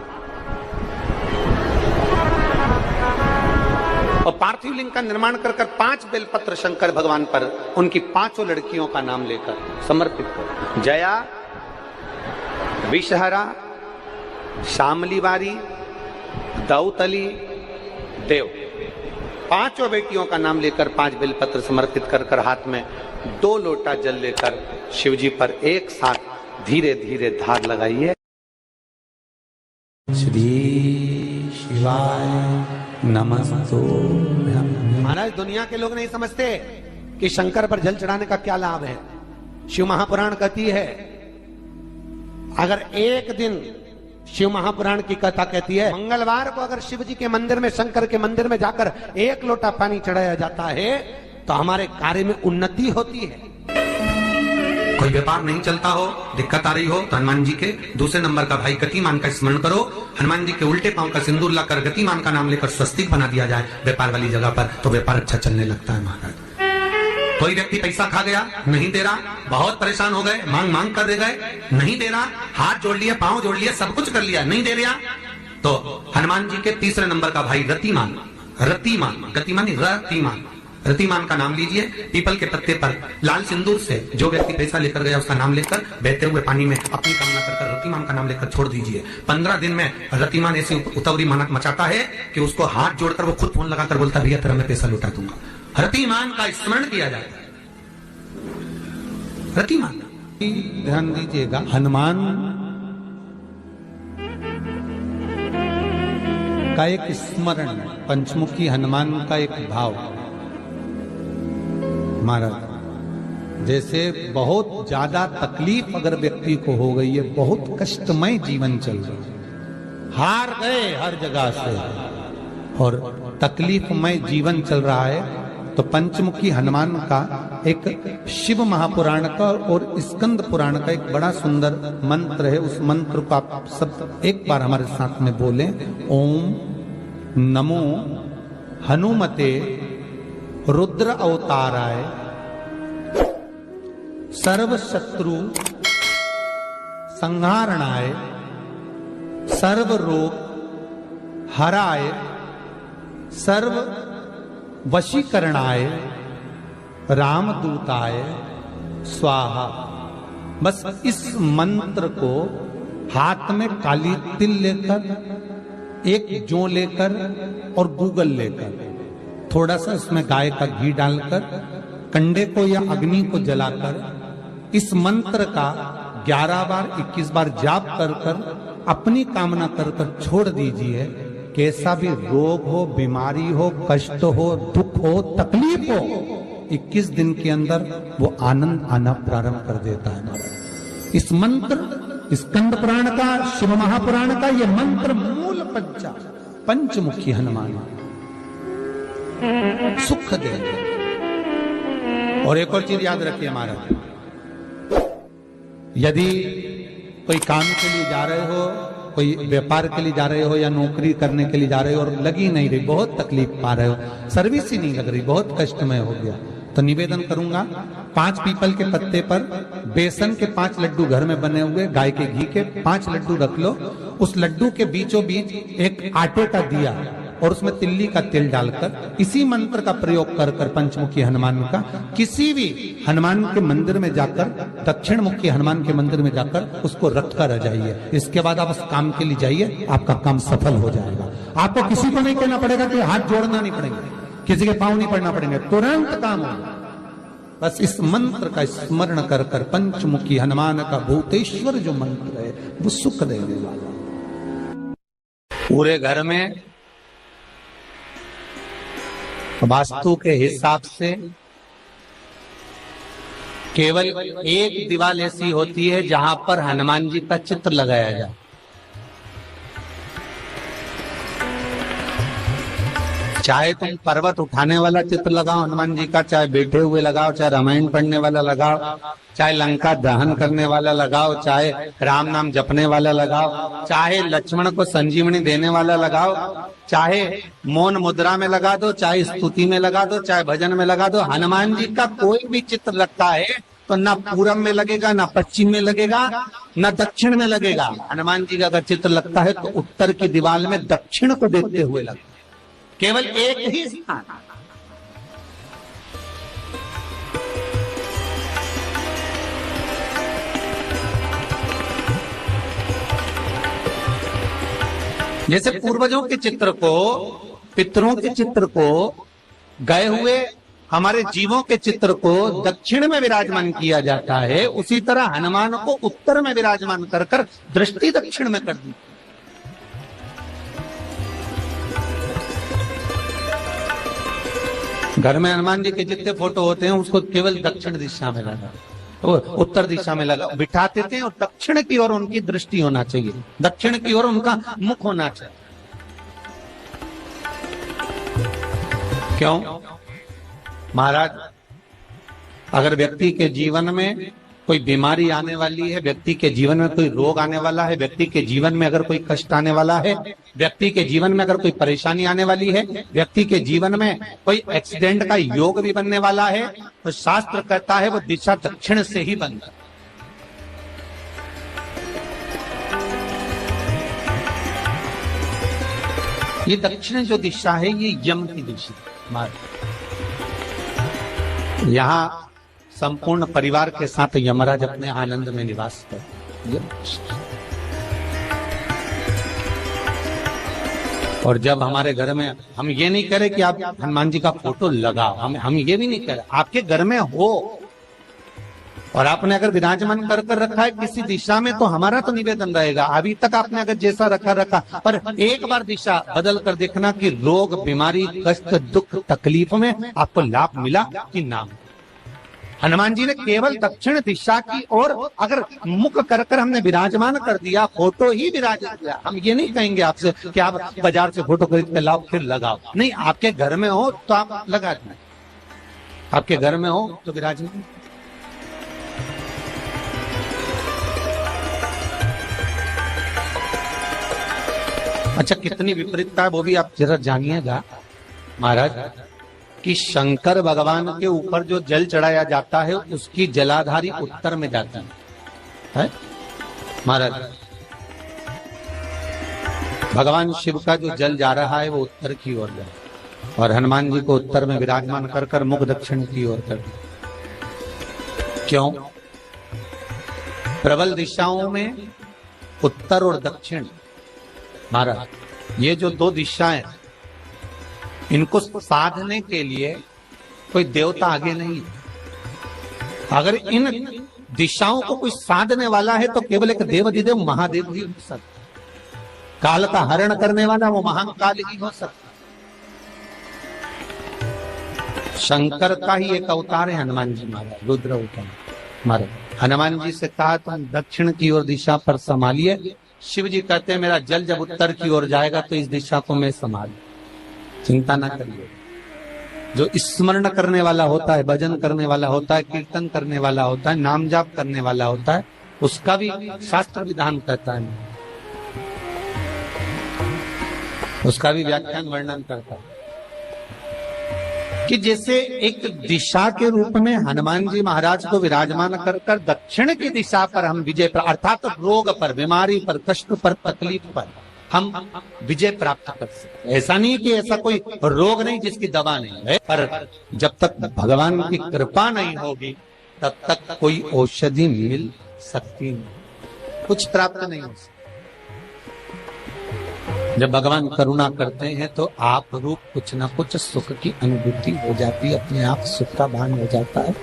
और पार्थिव लिंग का निर्माण कर 5 बेलपत्र शंकर भगवान पर उनकी 5 लड़कियों का नाम लेकर समर्पित कर, जया, विषहरा, शामलीवारी, दौतली, देव, 5 बेटियों का नाम लेकर 5 बेलपत्र समर्पित कर कर हाथ में 2 लोटा जल लेकर शिव जी पर एक साथ धीरे धीरे धार लगाइए। श्री शिवाय नमस्तु। महाराज दुनिया के लोग नहीं समझते कि शंकर पर जल चढ़ाने का क्या लाभ है। शिव महापुराण कहती है अगर एक दिन, शिव महापुराण की कथा कहती है मंगलवार को अगर शिव जी के मंदिर में, शंकर के मंदिर में जाकर 1 लोटा पानी चढ़ाया जाता है तो हमारे कार्य में उन्नति होती है। कोई व्यापार नहीं चलता हो, दिक्कत आ रही हो तो हनुमान जी के दूसरे नंबर का भाई गतिमान का स्मरण करो। हनुमान जी के उल्टे पांव का सिंदूर लाकर गतिमान का नाम लेकर स्वस्तिक बना दिया जाए व्यापार वाली जगह पर, तो व्यापार अच्छा चलने लगता है महाराज। कोई व्यक्ति पैसा खा गया, नहीं दे रहा, बहुत परेशान हो गए, मांग मांग कर दे गए, नहीं दे रहा, हाथ जोड़ लिया, पांव जोड़ लिया, सब कुछ कर लिया, नहीं दे रहा, तो हनुमान जी के तीसरे नंबर का भाई रतिमान, रतिमान, गतिमान रतिमान, रतिमान का नाम लीजिए। पीपल के पत्ते पर लाल सिंदूर से जो व्यक्ति पैसा लेकर गया उसका नाम लेकर बहते हुए पानी में अपनी कामना कर रतिमान का नाम लेकर छोड़ दीजिए। 15 दिन में रतिमान ऐसी उतावली मानत मचाता है कि उसको हाथ जोड़कर वो खुद फोन लगाकर बोलता भैया तेरा मैं पैसा लौटा दूंगा। रतिमान का स्मरण किया जाता है। रतिमान, ध्यान दीजिएगा, हनुमान का एक स्मरण, पंचमुखी हनुमान का एक भाव। महाराज जैसे बहुत ज्यादा तकलीफ अगर व्यक्ति को हो गई है, बहुत कष्टमय जीवन चल रहा है, हार गए हर जगह से और तकलीफमय जीवन चल रहा है, तो पंचमुखी हनुमान का एक शिव महापुराण का और स्कंद पुराण का एक बड़ा सुंदर मंत्र है। उस मंत्र को आप सब एक बार हमारे साथ में बोलें। ओम नमो हनुमते रुद्र अवताराय सर्व शत्रु संहारणाय सर्व रोग हराय सर्व वशीकरणाय रामदूताय स्वाहा। बस इस मंत्र को हाथ में काली तिल लेकर, एक जौ लेकर और गूगल लेकर, थोड़ा सा इसमें गाय का घी डालकर, कंडे को या अग्नि को जलाकर इस मंत्र का 11 बार 21 बार जाप कर कर अपनी कामना कर कर छोड़ दीजिए। कैसा भी रोग हो, बीमारी हो, कष्ट हो, दुख हो, तकलीफ हो, 21 दिन के अंदर वो आनंद आना प्रारंभ कर देता है महाराज। इस मंत्र, स्कंद पुराण का, शिव महापुराण का ये मंत्र मूल पंचमुखी हनुमान सुख देंगे। और एक और चीज याद रखिए महाराज, यदि कोई काम के लिए जा रहे हो, कोई व्यापार के लिए जा रहे हो या नौकरी करने के लिए जा रहे हो और लगी नहीं रही, बहुत तकलीफ पा रहे हो, सर्विस ही नहीं लग रही, बहुत कष्टमय हो गया, तो निवेदन करूंगा 5 पीपल के पत्ते पर बेसन के 5 लड्डू घर में बने हुए, गाय के घी के 5 लड्डू रख लो। उस लड्डू के बीचों बीच एक आटे का दिया और उसमें तिल्ली का तेल डालकर इसी मंत्र का प्रयोग कर कर पंचमुखी हनुमान का किसी भी हनुमान के मंदिर में जाकर, दक्षिण मुखी हनुमान के मंदिर में जाकर उसको रख कर आ जाइए। इसके बाद आप उस काम के लिए जाइए, आपका काम सफल हो जाएगा। आपको किसी को नहीं कहना पड़ेगा कि हाथ जोड़ना नहीं पड़ेंगे, किसी के पांव नहीं पड़ना पड़ेंगे, तुरंत काम होगा। बस इस मंत्र का स्मरण कर कर पंचमुखी हनुमान का भूतेश्वर जो मंत्र है वो सुख देने वाला। पूरे घर में वास्तु के हिसाब से केवल एक दीवार ऐसी होती है जहां पर हनुमान जी का चित्र लगाया जाए। चाहे तुम पर्वत उठाने वाला चित्र लगाओ हनुमान जी का, चाहे बैठे हुए लगाओ, चाहे रामायण पढ़ने वाला लगाओ, चाहे लंका दहन करने वाला लगाओ, चाहे राम नाम जपने वाला लगाओ, चाहे लक्ष्मण को संजीवनी देने वाला लगाओ, चाहे मौन मुद्रा में लगा दो, चाहे स्तुति में लगा दो, चाहे भजन में लगा दो। हनुमान जी का कोई भी चित्र लगता है तो ना पूरब में लगेगा, ना पश्चिम में लगेगा, ना दक्षिण में लगेगा। हनुमान जी का अगर चित्र लगता है तो उत्तर की दीवार में दक्षिण को देखते हुए लगता है, केवल एक ही स्थान। जैसे पूर्वजों के चित्र को, पितरों के चित्र को, गए हुए हमारे जीवों के चित्र को दक्षिण में विराजमान किया जाता है, उसी तरह हनुमान को उत्तर में विराजमान कर कर दृष्टि दक्षिण में कर दी। घर में हनुमान जी के जितने फोटो होते हैं उसको केवल दक्षिण दिशा में लगा, उत्तर दिशा में लगा बिठाते थे, और दक्षिण की ओर उनकी दृष्टि होना चाहिए, दक्षिण की ओर उनका मुख होना चाहिए। क्यों महाराज? अगर व्यक्ति के जीवन में कोई बीमारी आने वाली है, व्यक्ति के जीवन में कोई रोग आने वाला है, व्यक्ति के जीवन में अगर कोई कष्ट आने वाला है, व्यक्ति के जीवन में अगर कोई परेशानी आने वाली है, व्यक्ति के जीवन में कोई एक्सीडेंट का योग भी बनने वाला है, तो शास्त्र कहता है वो दिशा दक्षिण से ही बनता है। ये दक्षिण जो दिशा है ये यम की दिशा। यहाँ संपूर्ण परिवार के साथ यमराज अपने आनंद में निवास करते। और जब हमारे घर में, हम ये नहीं कह रहे कि आप हनुमान जी का फोटो लगाओ, हम ये भी नहीं कह रहे, आपके घर में हो और आपने अगर विराजमान कर कर रखा है किसी दिशा में, तो हमारा तो निवेदन रहेगा, अभी तक आपने अगर जैसा रखा, पर एक बार दिशा बदल कर देखना कि रोग, बीमारी, कष्ट, दुख, तकलीफ में आपको लाभ मिला कि ना। हनुमान जी ने केवल दक्षिण दिशा की ओर अगर मुख कर कर हमने विराजमान कर दिया, फोटो ही विराजमान किया। हम ये नहीं कहेंगे आपसे कि आप बाजार से फोटो खरीद के लाओ फिर लगाओ, नहीं, आपके घर में हो तो आप लगा दें, आपके घर में हो तो विराजमान। अच्छा, कितनी विपरीतता है वो भी आप जरा जानिएगा महाराज, कि शंकर भगवान के ऊपर जो जल चढ़ाया जाता है उसकी जलाधारी उत्तर में जाती है महाराज। भगवान शिव का जो जल जा रहा है वो उत्तर की ओर जा, और हनुमान जी को उत्तर में विराजमान कर कर मुख दक्षिण की ओर कर। क्यों? प्रबल दिशाओं में उत्तर और दक्षिण महाराज, ये जो दो दिशाएं, इनको साधने के लिए कोई देवता आगे नहीं। अगर इन दिशाओं को कोई साधने वाला है तो केवल एक देवाधिदेव महादेव ही हो सकता। काल का हरण करने वाला वो महाकाल ही हो सकता। शंकर का ही एक अवतार है हनुमान जी महाराज, रुद्र अवतार मारे। हनुमान जी से कहा तुम दक्षिण की ओर दिशा पर संभालिए। शिव जी कहते हैं मेरा जल जब उत्तर की ओर जाएगा तो इस दिशा को मैं संभाल, चिंता ना करिए। जो स्मरण करने वाला होता है, भजन करने वाला होता है, कीर्तन करने वाला होता है, नाम जाप करने वाला होता है, उसका भी शास्त्र विधान कहता है, उसका भी व्याख्यान वर्णन करता है कि जैसे एक दिशा के रूप में हनुमान जी महाराज को विराजमान कर कर दक्षिण की दिशा पर हम विजय पर, अर्थात रोग पर, बीमारी पर, कष्ट पर, तकलीफ पर हम विजय प्राप्त कर सकते। ऐसा नहीं कि ऐसा कोई रोग नहीं जिसकी दवा नहीं है, पर जब तक भगवान की कृपा नहीं होगी तब तक कोई औषधि मिल सकती नहीं, कुछ प्राप्त नहीं हो सकता। जब भगवान करुणा करते हैं तो आप रूप कुछ ना कुछ सुख की अनुभूति हो जाती है, अपने आप सुख का भान हो जाता है।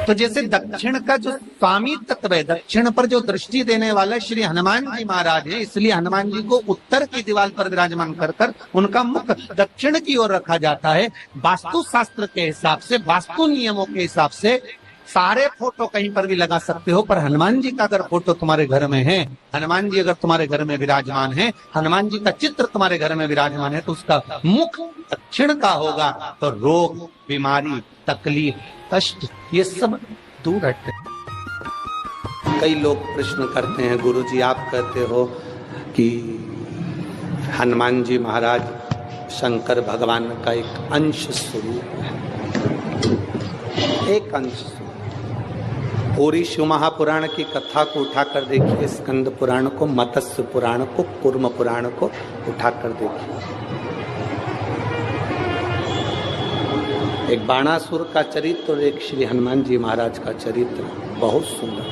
तो जैसे दक्षिण का जो स्वामी तत्व है, दक्षिण पर जो दृष्टि देने वाला श्री हनुमान जी महाराज है, इसलिए हनुमान जी को उत्तर की दीवार पर विराजमान कर कर उनका मुख दक्षिण की ओर रखा जाता है। वास्तु शास्त्र के हिसाब से, वास्तु नियमों के हिसाब से सारे फोटो कहीं पर भी लगा सकते हो, पर हनुमान जी का अगर फोटो तुम्हारे घर में है, हनुमान जी अगर तुम्हारे घर में विराजमान है, हनुमान जी का चित्र तुम्हारे घर में विराजमान है, तो उसका मुख दक्षिण का होगा तो रोग, बीमारी, तकलीफ, कष्ट ये सब दूर हटते। कई लोग प्रश्न करते हैं, गुरुजी आप कहते हो कि हनुमान जी महाराज शंकर भगवान का एक अंश स्वरूप है, एक अंश। पूरी शिव महापुराण की कथा को उठाकर देखिए, स्कंद पुराण को, मत्स्य पुराण को, कूर्म पुराण को उठाकर देखिए। एक बाणासुर का चरित्र और एक श्री हनुमान जी महाराज का चरित्र बहुत सुंदर।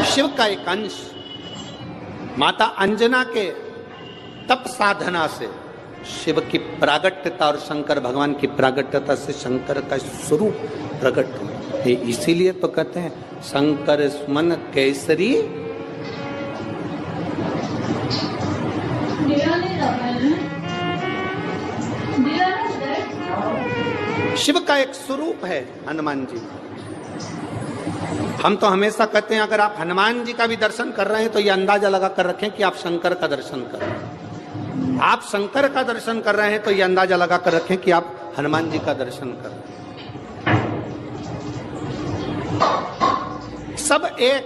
शिव का एक अंश माता अंजना के तप साधना से शिव की प्रागट्यता और शंकर भगवान की प्रागट्यता से शंकर का स्वरूप प्रकट हुआ। इसीलिए तो कहते हैं शंकर सुमन केसरी। शिव का एक स्वरूप है हनुमान जी। हम तो हमेशा कहते हैं अगर आप हनुमान जी का भी दर्शन कर रहे हैं तो ये अंदाजा लगा कर रखें कि आप शंकर का दर्शन कर रहे हैं। आप शंकर का दर्शन कर रहे हैं तो ये अंदाजा लगा कर रखें कि आप हनुमान जी का दर्शन कर रहे हैं। सब एक,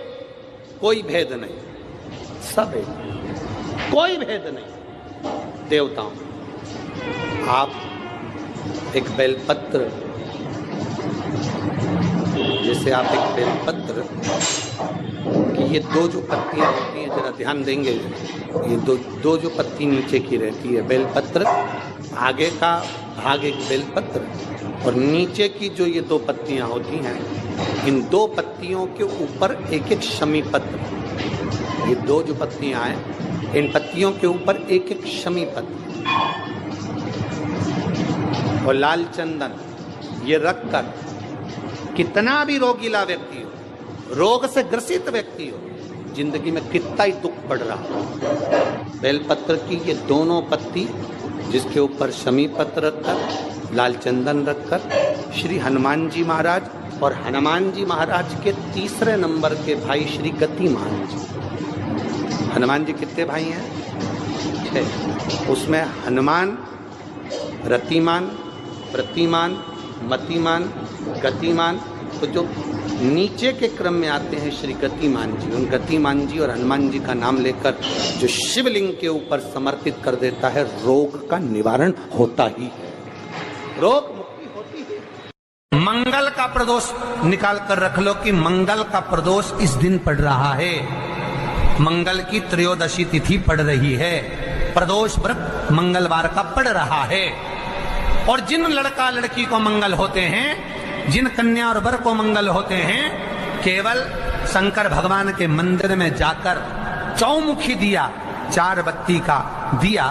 कोई भेद नहीं, सब एक, कोई भेद नहीं। देवताओं, आप एक बेलपत्र, जैसे आप एक बेलपत्र कि ये दो जो पत्तियां होती हैं, जरा ध्यान देंगे, ये दो जो पत्ती नीचे की रहती है बेलपत्र, आगे का भाग एक बेलपत्र और नीचे की जो ये दो पत्तियां होती हैं, इन दो पत्तियों के ऊपर एक एक शमी पत्र। ये दो जो पत्तियां हैं, इन पत्तियों के ऊपर एक एक शमी पत्र और लाल चंदन ये रखकर कितना भी रोगीला व्यक्ति हो, रोग से ग्रसित व्यक्ति हो, जिंदगी में कितना ही दुख पड़ रहा हो, बेलपत्र की ये दोनों पत्ती जिसके ऊपर शमी पत्र रखकर, लाल चंदन रखकर श्री हनुमान जी महाराज और हनुमान जी महाराज के तीसरे नंबर के भाई श्री गतिमान जी। हनुमान जी कितने भाई हैं? 6। उसमें हनुमान, रतिमान, प्रतिमान, मतिमान, गतिमान, तो जो नीचे के क्रम में आते हैं श्री गतिमान जी, उन गतिमान जी और हनुमान जी का नाम लेकर जो शिवलिंग के ऊपर समर्पित कर देता है, रोग का निवारण होता ही है, रोग मुक्ति होती है। मंगल का प्रदोष निकाल कर रख लो कि मंगल का प्रदोष इस दिन पड़ रहा है, मंगल की त्रयोदशी तिथि पड़ रही है, प्रदोष व्रत मंगलवार का पड़ रहा है। और जिन लड़का लड़की को मंगल होते हैं, जिन कन्या और वर को मंगल होते हैं, केवल शंकर भगवान के मंदिर में जाकर चौमुखी दिया, 4 बत्ती का दिया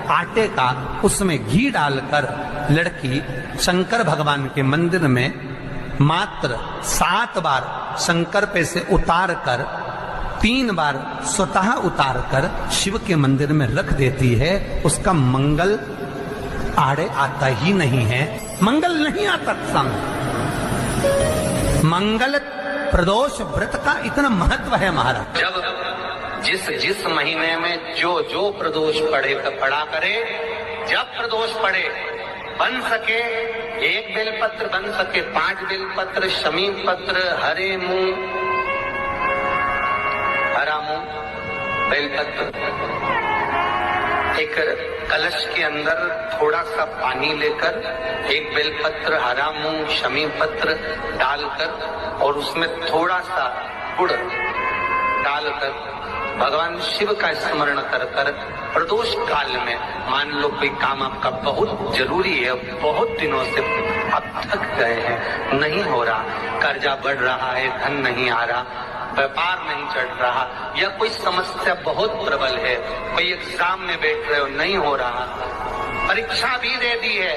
आटे का उसमें घी डालकर लड़की शंकर भगवान के मंदिर में मात्र 7 बार शंकर पे से उतार कर 3 बार स्वतः उतार कर शिव के मंदिर में रख देती है। उसका मंगल आड़े आता ही नहीं है, मंगल नहीं आता सामने। मंगल प्रदोष व्रत का इतना महत्व है महाराज। जब जिस महीने में जो प्रदोष पड़ा करे, जब प्रदोष पड़े, बन सके 1 बेलपत्र, बन सके 5 बेलपत्र, शमी पत्र, हरे मूंग, हरा मूंग, बेलपत्र, एक कलश के अंदर थोड़ा सा पानी लेकर 1 बेलपत्र, हरा मूंग, शमी पत्र डालकर और उसमें थोड़ा सा गुड़ डालकर भगवान शिव का स्मरण कर कर प्रदोष काल में, मान लो कोई काम आपका बहुत जरूरी है, बहुत दिनों से आप थक गए हैं, नहीं हो रहा, कर्जा बढ़ रहा है, धन नहीं आ रहा, व्यापार नहीं चढ़ रहा, या कोई समस्या बहुत प्रबल है, कोई एग्जाम में बैठ रहे हो, नहीं हो रहा, परीक्षा भी दे दी है,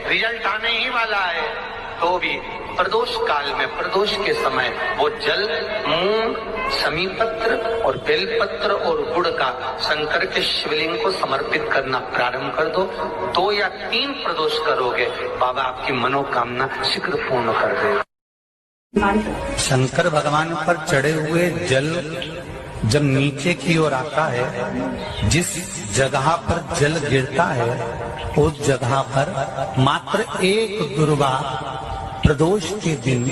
रिजल्ट आने ही वाला है, तो भी प्रदोष काल में, प्रदोष के समय वो जल, मूंग, शमी पत्र और बेलपत्र और गुड़ का शंकर के शिवलिंग को समर्पित करना प्रारंभ कर दो। 2 या 3 प्रदोष करोगे, बाबा आपकी मनोकामना शीघ्र पूर्ण कर देगा। शंकर भगवान पर चढ़े हुए जल जब नीचे की ओर आता है, जिस जगह पर जल गिरता है उस जगह पर मात्र 1 दुर्वा प्रदोष के दिन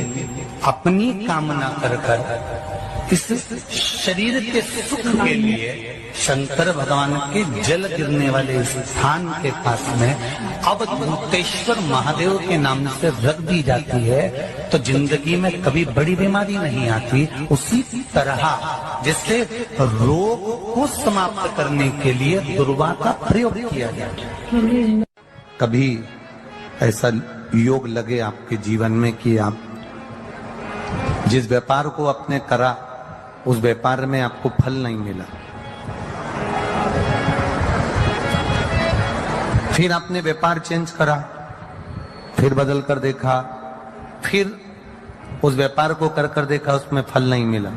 अपनी कामना कर कर इस शरीर के सुख के लिए शंकर भगवान के जल गिरने वाले स्थान के पास में अवधूतेश्वर महादेव के नाम से रख दी जाती है, तो जिंदगी में कभी बड़ी बीमारी नहीं आती। उसी तरह जिससे रोग को समाप्त करने के लिए दुर्वा का प्रयोग किया जाए। कभी ऐसा योग लगे आपके जीवन में कि आप जिस व्यापार को आपने करा उस व्यापार में आपको फल नहीं मिला, फिर आपने व्यापार चेंज करा, फिर बदल कर देखा, फिर उस व्यापार को कर कर देखा, उसमें फल नहीं मिला,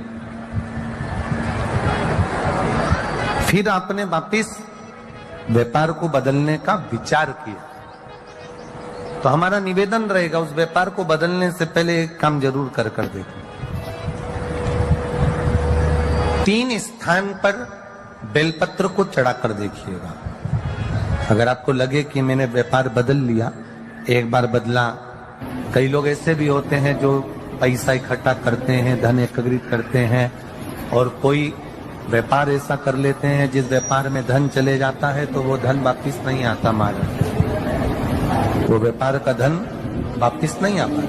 फिर आपने वापिस व्यापार को बदलने का विचार किया, तो हमारा निवेदन रहेगा उस व्यापार को बदलने से पहले एक काम जरूर कर कर देखो। 3 स्थान पर बेलपत्र को चढ़ा कर देखिएगा। अगर आपको लगे कि मैंने व्यापार बदल लिया, एक बार बदला, कई लोग ऐसे भी होते हैं जो पैसा इकट्ठा करते हैं, धन एकत्रित करते हैं, और कोई व्यापार ऐसा कर लेते हैं जिस व्यापार में धन चले जाता है तो वो धन वापिस नहीं आता, महाराज, वो व्यापार का धन वापिस नहीं आता,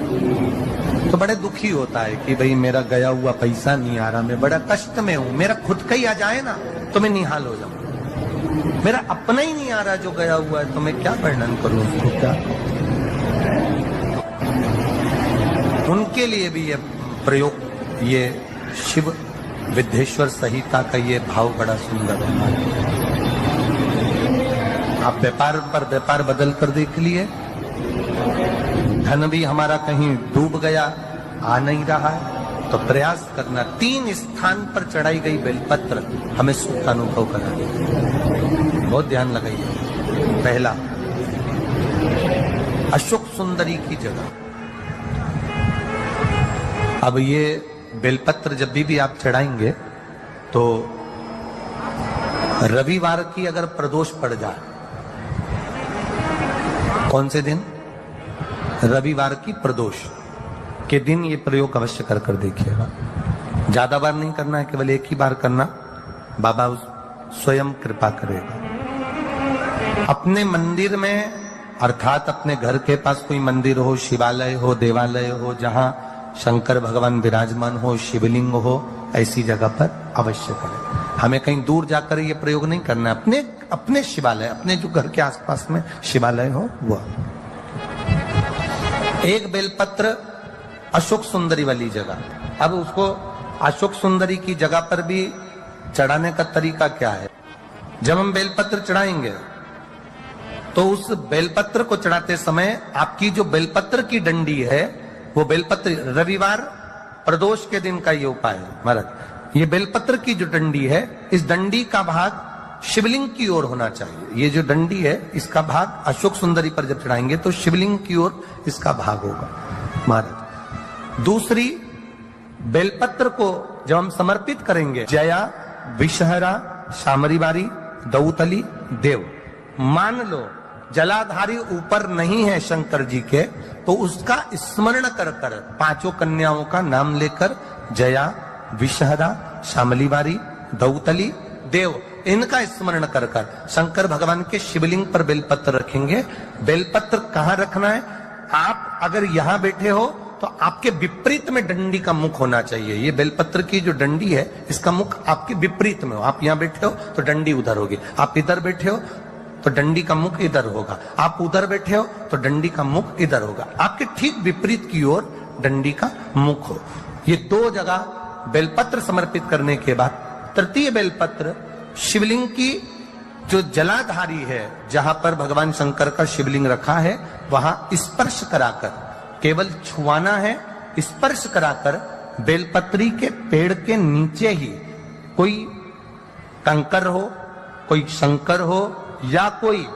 तो बड़े दुखी होता है कि भाई मेरा गया हुआ पैसा नहीं आ रहा, मैं बड़ा कष्ट में हूं, मेरा खुद का ही आ जाए ना तो मैं निहाल हो जाऊं, मेरा अपना ही नहीं आ रहा जो गया हुआ है, तो मैं क्या वर्णन करूं उसको, क्या। उनके लिए भी ये प्रयोग, ये शिव विद्येश्वर संहिता का ये भाव बड़ा सुंदर है। आप व्यापार पर व्यापार बदल कर देख लिए, धन भी हमारा कहीं डूब गया, आ नहीं रहा है, तो प्रयास करना 3 स्थान पर चढ़ाई गई बेलपत्र हमें सुख का अनुभव कराएगी। बहुत ध्यान लगाइए। पहला, अशोक सुंदरी की जगह। अब ये बेलपत्र जब भी आप चढ़ाएंगे तो रविवार की अगर प्रदोष पड़ जाए, कौन से दिन? रविवार की प्रदोष के दिन ये प्रयोग अवश्य कर कर देखिएगा। ज्यादा बार नहीं करना है, केवल एक ही बार करना, बाबा स्वयं कृपा करेगा। अपने मंदिर में, अर्थात अपने घर के पास कोई मंदिर हो, शिवालय हो, देवालय हो, जहां शंकर भगवान विराजमान हो, शिवलिंग हो, ऐसी जगह पर अवश्य करें। हमें कहीं दूर जाकर ये प्रयोग नहीं करना है, अपने शिवालय, अपने जो घर के आसपास में शिवालय हो वह। एक बेलपत्र अशोक सुंदरी वाली जगह। अब उसको अशोक सुंदरी की जगह पर भी चढ़ाने का तरीका क्या है? जब हम बेलपत्र चढ़ाएंगे तो उस बेलपत्र को चढ़ाते समय आपकी जो बेलपत्र की डंडी है, वो बेलपत्र रविवार प्रदोष के दिन का ये उपाय है महाराज। ये बेलपत्र की जो डंडी है, इस डंडी का भाग शिवलिंग की ओर होना चाहिए। ये जो डंडी है, इसका भाग अशोक सुंदरी पर जब चढ़ाएंगे तो शिवलिंग की ओर इसका भाग होगा महाराज। दूसरी, बेलपत्र को जब हम समर्पित करेंगे, जया, विषहरा, शामरीवारी, दौतली, देव, मान लो जलाधारी ऊपर नहीं है शंकर जी के, तो उसका स्मरण कर कर पांचों कन्याओं का नाम लेकर जया, विषहरा, शामलीवारी, दौतली, देव, इनका स्मरण कर कर शंकर भगवान के शिवलिंग पर बेलपत्र रखेंगे। बेलपत्र कहां रखना है? आप अगर यहां बैठे हो तो आपके विपरीत में डंडी का मुख होना चाहिए। ये बेलपत्र की जो डंडी है, इसका मुख आपके विपरीत में हो। आप यहां बैठे हो तो डंडी उधर होगी, आप इधर बैठे हो तो डंडी का मुख इधर होगा, आप उधर बैठे हो तो डंडी का मुख इधर होगा। आपके ठीक विपरीत की ओर डंडी का मुख हो। ये दो जगह बेलपत्र समर्पित करने के बाद तृतीय बेलपत्र शिवलिंग की जो जलाधारी है, जहां पर भगवान शंकर का शिवलिंग रखा है, वहां स्पर्श कराकर, केवल छुआना है, स्पर्श कराकर बेलपत्री के पेड़ के नीचे ही कोई कंकर हो, कोई शंकर हो या कोई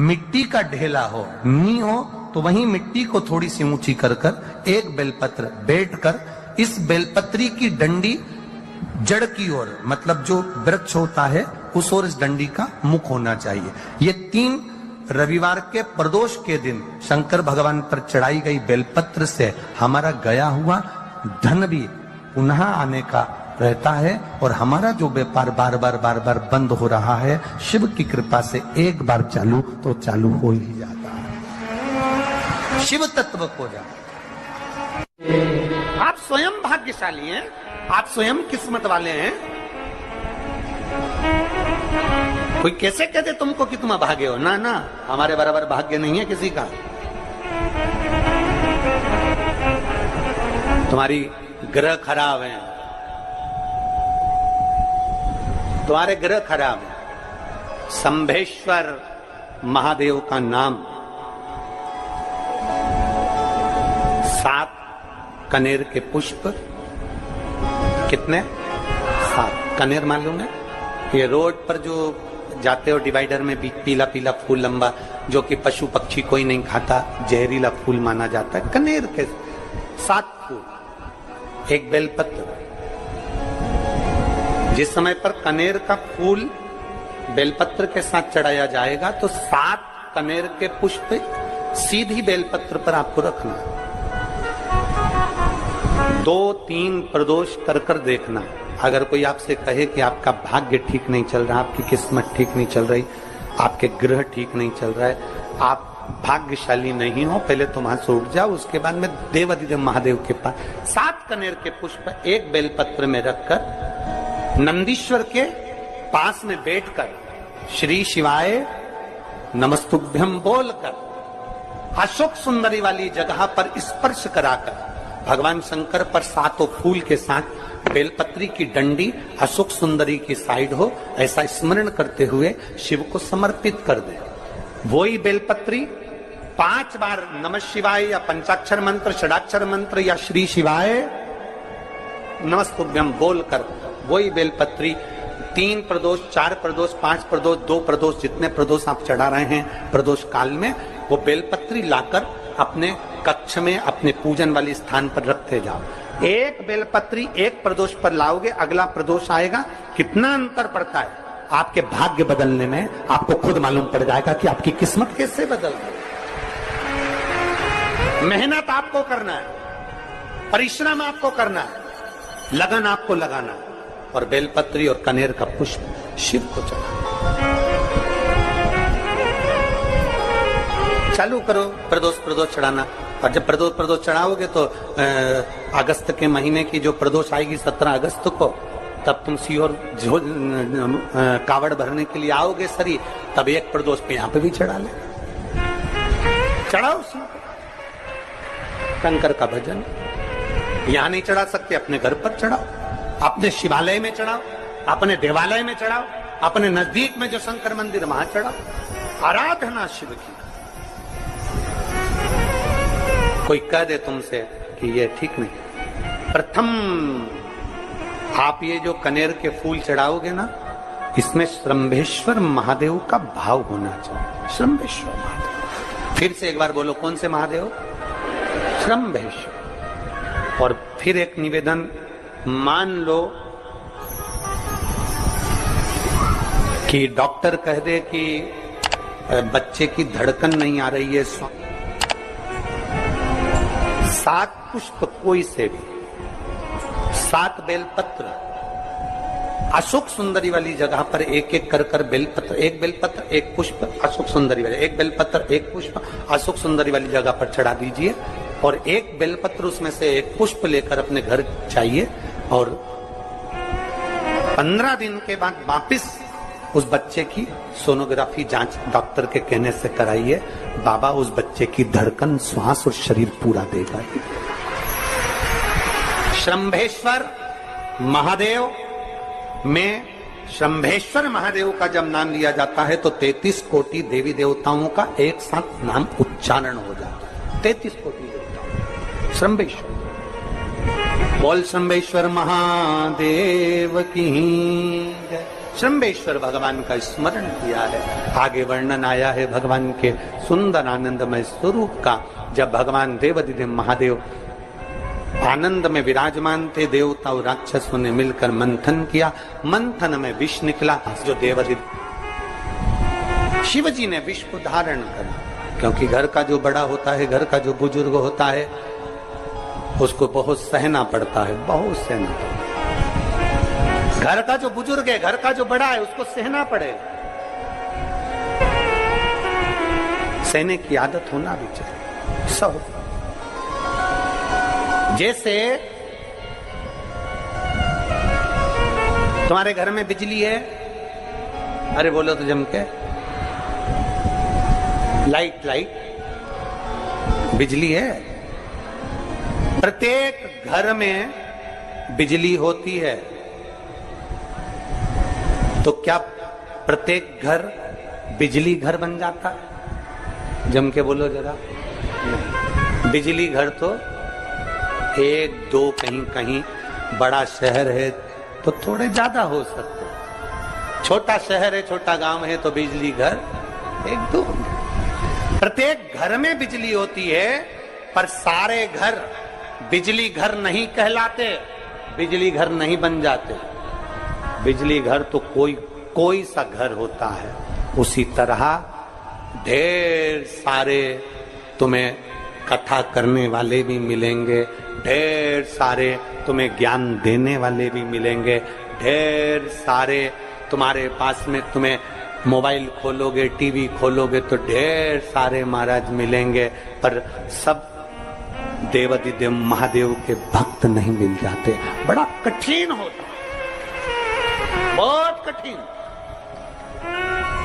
मिट्टी का ढेला हो, नी हो, तो वहीं मिट्टी को थोड़ी सी ऊंची कर कर एक बेलपत्र बैठकर इस बेलपत्री की डंडी जड़ की ओर, मतलब जो वृक्ष होता है उस ओर इस डंडी का मुख होना चाहिए। ये 3 रविवार के प्रदोष के दिन शंकर भगवान पर चढ़ाई गई बेलपत्र से हमारा गया हुआ धन भी पुनः आने का रहता है, और हमारा जो व्यापार बार बार बंद हो रहा है, शिव की कृपा से एक बार चालू तो चालू हो ही जाता है, शिव तत्व को जाता। आप स्वयं भाग्यशाली हैं, आप स्वयं किस्मत वाले हैं। कोई कैसे कहते तुमको कि तुम अभागे हो? ना ना, हमारे बराबर भाग्य नहीं है किसी का। तुम्हारी ग्रह खराब है, तुम्हारे ग्रह खराब है। संभेश्वर महादेव का नाम 7 कनेर के पुष्प, कितने? 7 कनेर मालूम है? ये रोड पर जो जाते हो डिवाइडर में भी पीला पीला फूल लंबा, जो कि पशु पक्षी कोई नहीं खाता, जहरीला फूल माना जाता है। कनेर के 7 फूल, एक बेलपत्र। जिस समय पर कनेर का फूल बेलपत्र के साथ चढ़ाया जाएगा तो 7 कनेर के पुष्प सीधी बेलपत्र पर आपको रखना। 2-3 प्रदोष कर कर देखना। अगर कोई आपसे कहे कि आपका भाग्य ठीक नहीं चल रहा, आपकी किस्मत ठीक नहीं चल रही, आपके ग्रह ठीक नहीं चल रहा है, आप भाग्यशाली नहीं हो, पहले तुम वहां से उठ जाओ, उसके बाद में देवाधिदेव महादेव के पास 7 कनेर के पुष्प एक बेलपत्र में रखकर नंदीश्वर के पास में बैठकर श्री शिवाय नमस्तुभ्यम बोलकर अशोक सुंदरी वाली जगह पर स्पर्श कराकर भगवान शंकर पर 7 फूल के साथ बेलपत्री की डंडी अशोक सुंदरी की साइड हो, ऐसा स्मरण करते हुए शिव को समर्पित कर दे। वही बेलपत्री 5 बार नमः शिवाय या पंचाक्षर मंत्र, षडाक्षर मंत्र या श्री शिवाय नमस्तुभ्यम बोलकर वही बेलपत्री 3 प्रदोष, 4 प्रदोष, 5 प्रदोष, 2 प्रदोष, जितने प्रदोष आप चढ़ा रहे हैं प्रदोष काल में, वो बेलपत्री लाकर अपने कक्ष में अपने पूजन वाले स्थान पर रखते जाओ। एक बेलपत्री एक प्रदोष पर लाओगे, अगला प्रदोष आएगा, कितना अंतर पड़ता है आपके भाग्य बदलने में, आपको खुद मालूम पड़ जाएगा कि आपकी किस्मत कैसे बदल गई। मेहनत आपको करना है, परिश्रम आपको करना है, लगन आपको लगाना है, और बेलपत्री और कनेर का पुष्प शिव को चढ़ा। चालू करो प्रदोष चढ़ाना, और जब प्रदोष चढ़ाओगे तो अगस्त के महीने की जो प्रदोष आएगी 17 अगस्त को, तब तुम सीहोर कावड़ भरने के लिए आओगे सरी, तब एक प्रदोष पे यहाँ पे भी चढ़ा ले, चढ़ाओ शंकर का भजन। यहाँ नहीं चढ़ा सकते, अपने घर पर चढ़ाओ, अपने शिवालय में चढ़ाओ, अपने देवालय में चढ़ाओ, अपने नजदीक में जो शंकर मंदिर वहां चढ़ाओ। आराधना शिव की। कोई कह दे तुमसे कि ये ठीक नहीं, प्रथम आप ये जो कनेर के फूल चढ़ाओगे ना, इसमें श्रम्भेश्वर महादेव का भाव होना चाहिए। श्रम्भेश्वर महादेव, फिर से एक बार बोलो, कौन से महादेव? श्रम्भेश्वर। और फिर एक निवेदन, मान लो कि डॉक्टर कह दे कि बच्चे की धड़कन नहीं आ रही है, 7 पुष्प कोई से भी, 7 बेलपत्र अशोक सुंदरी वाली जगह पर एक एक कर बेलपत्र, एक बेलपत्र एक पुष्प अशोक सुंदरी वाले, एक बेलपत्र एक पुष्प अशोक सुंदरी वाली जगह पर चढ़ा दीजिए, और एक बेलपत्र उसमें से एक पुष्प लेकर अपने घर चाहिए, और 15 दिन के बाद वापिस उस बच्चे की सोनोग्राफी जांच डॉक्टर के कहने से कराइए। बाबा उस बच्चे की धड़कन, श्वास और शरीर पूरा देगा। श्रम्भेश्वर महादेव में, श्रम्भेश्वर महादेव का जब नाम लिया जाता है तो 33 कोटि देवी देवताओं का एक साथ नाम उच्चारण हो जाता है। 33 कोटि देवता श्रम्भेश्वर। बोल श्रम्भेश्वर महादेव की जय। श्रम्भेश्वर भगवान का स्मरण किया है। आगे वर्णन आया है भगवान के सुंदर आनंदमय स्वरूप का। जब भगवान देवाधिदेव महादेव आनंद में विराजमान थे, देवता और राक्षसों ने मिलकर मंथन किया। मंथन में विष निकला, जो देवाधिदेव शिव जी ने विष को धारण करा, क्योंकि घर का जो बड़ा होता है, घर का जो बुजुर्ग होता है, उसको बहुत सहना पड़ता है, बहुत सहना पड़ता है। घर का जो बुजुर्ग है, घर का जो बड़ा है, उसको सहना पड़ेगा। सहने की आदत होना भी चाहिए सब। जैसे तुम्हारे घर में बिजली है, अरे बोलो तो जम के, लाइट बिजली है। प्रत्येक घर में बिजली होती है, तो क्या प्रत्येक घर बिजली घर बन जाता है? जम के बोलो जरा। बिजली घर तो 1 2 कहीं कहीं, बड़ा शहर है तो थोड़े ज्यादा हो सकते, छोटा शहर है, छोटा गांव है तो बिजली घर 1 2। प्रत्येक घर में बिजली होती है, पर सारे घर बिजली घर नहीं कहलाते, बिजली घर नहीं बन जाते। बिजली घर तो कोई सा घर होता है। उसी तरह ढेर सारे तुम्हें कथा करने वाले भी मिलेंगे, ढेर सारे तुम्हें ज्ञान देने वाले भी मिलेंगे, ढेर सारे तुम्हारे पास में, तुम्हें मोबाइल खोलोगे, टीवी खोलोगे तो ढेर सारे महाराज मिलेंगे, पर सब देवाधिदेव महादेव के भक्त नहीं मिल जाते। बड़ा कठिन होता, बहुत कठिन।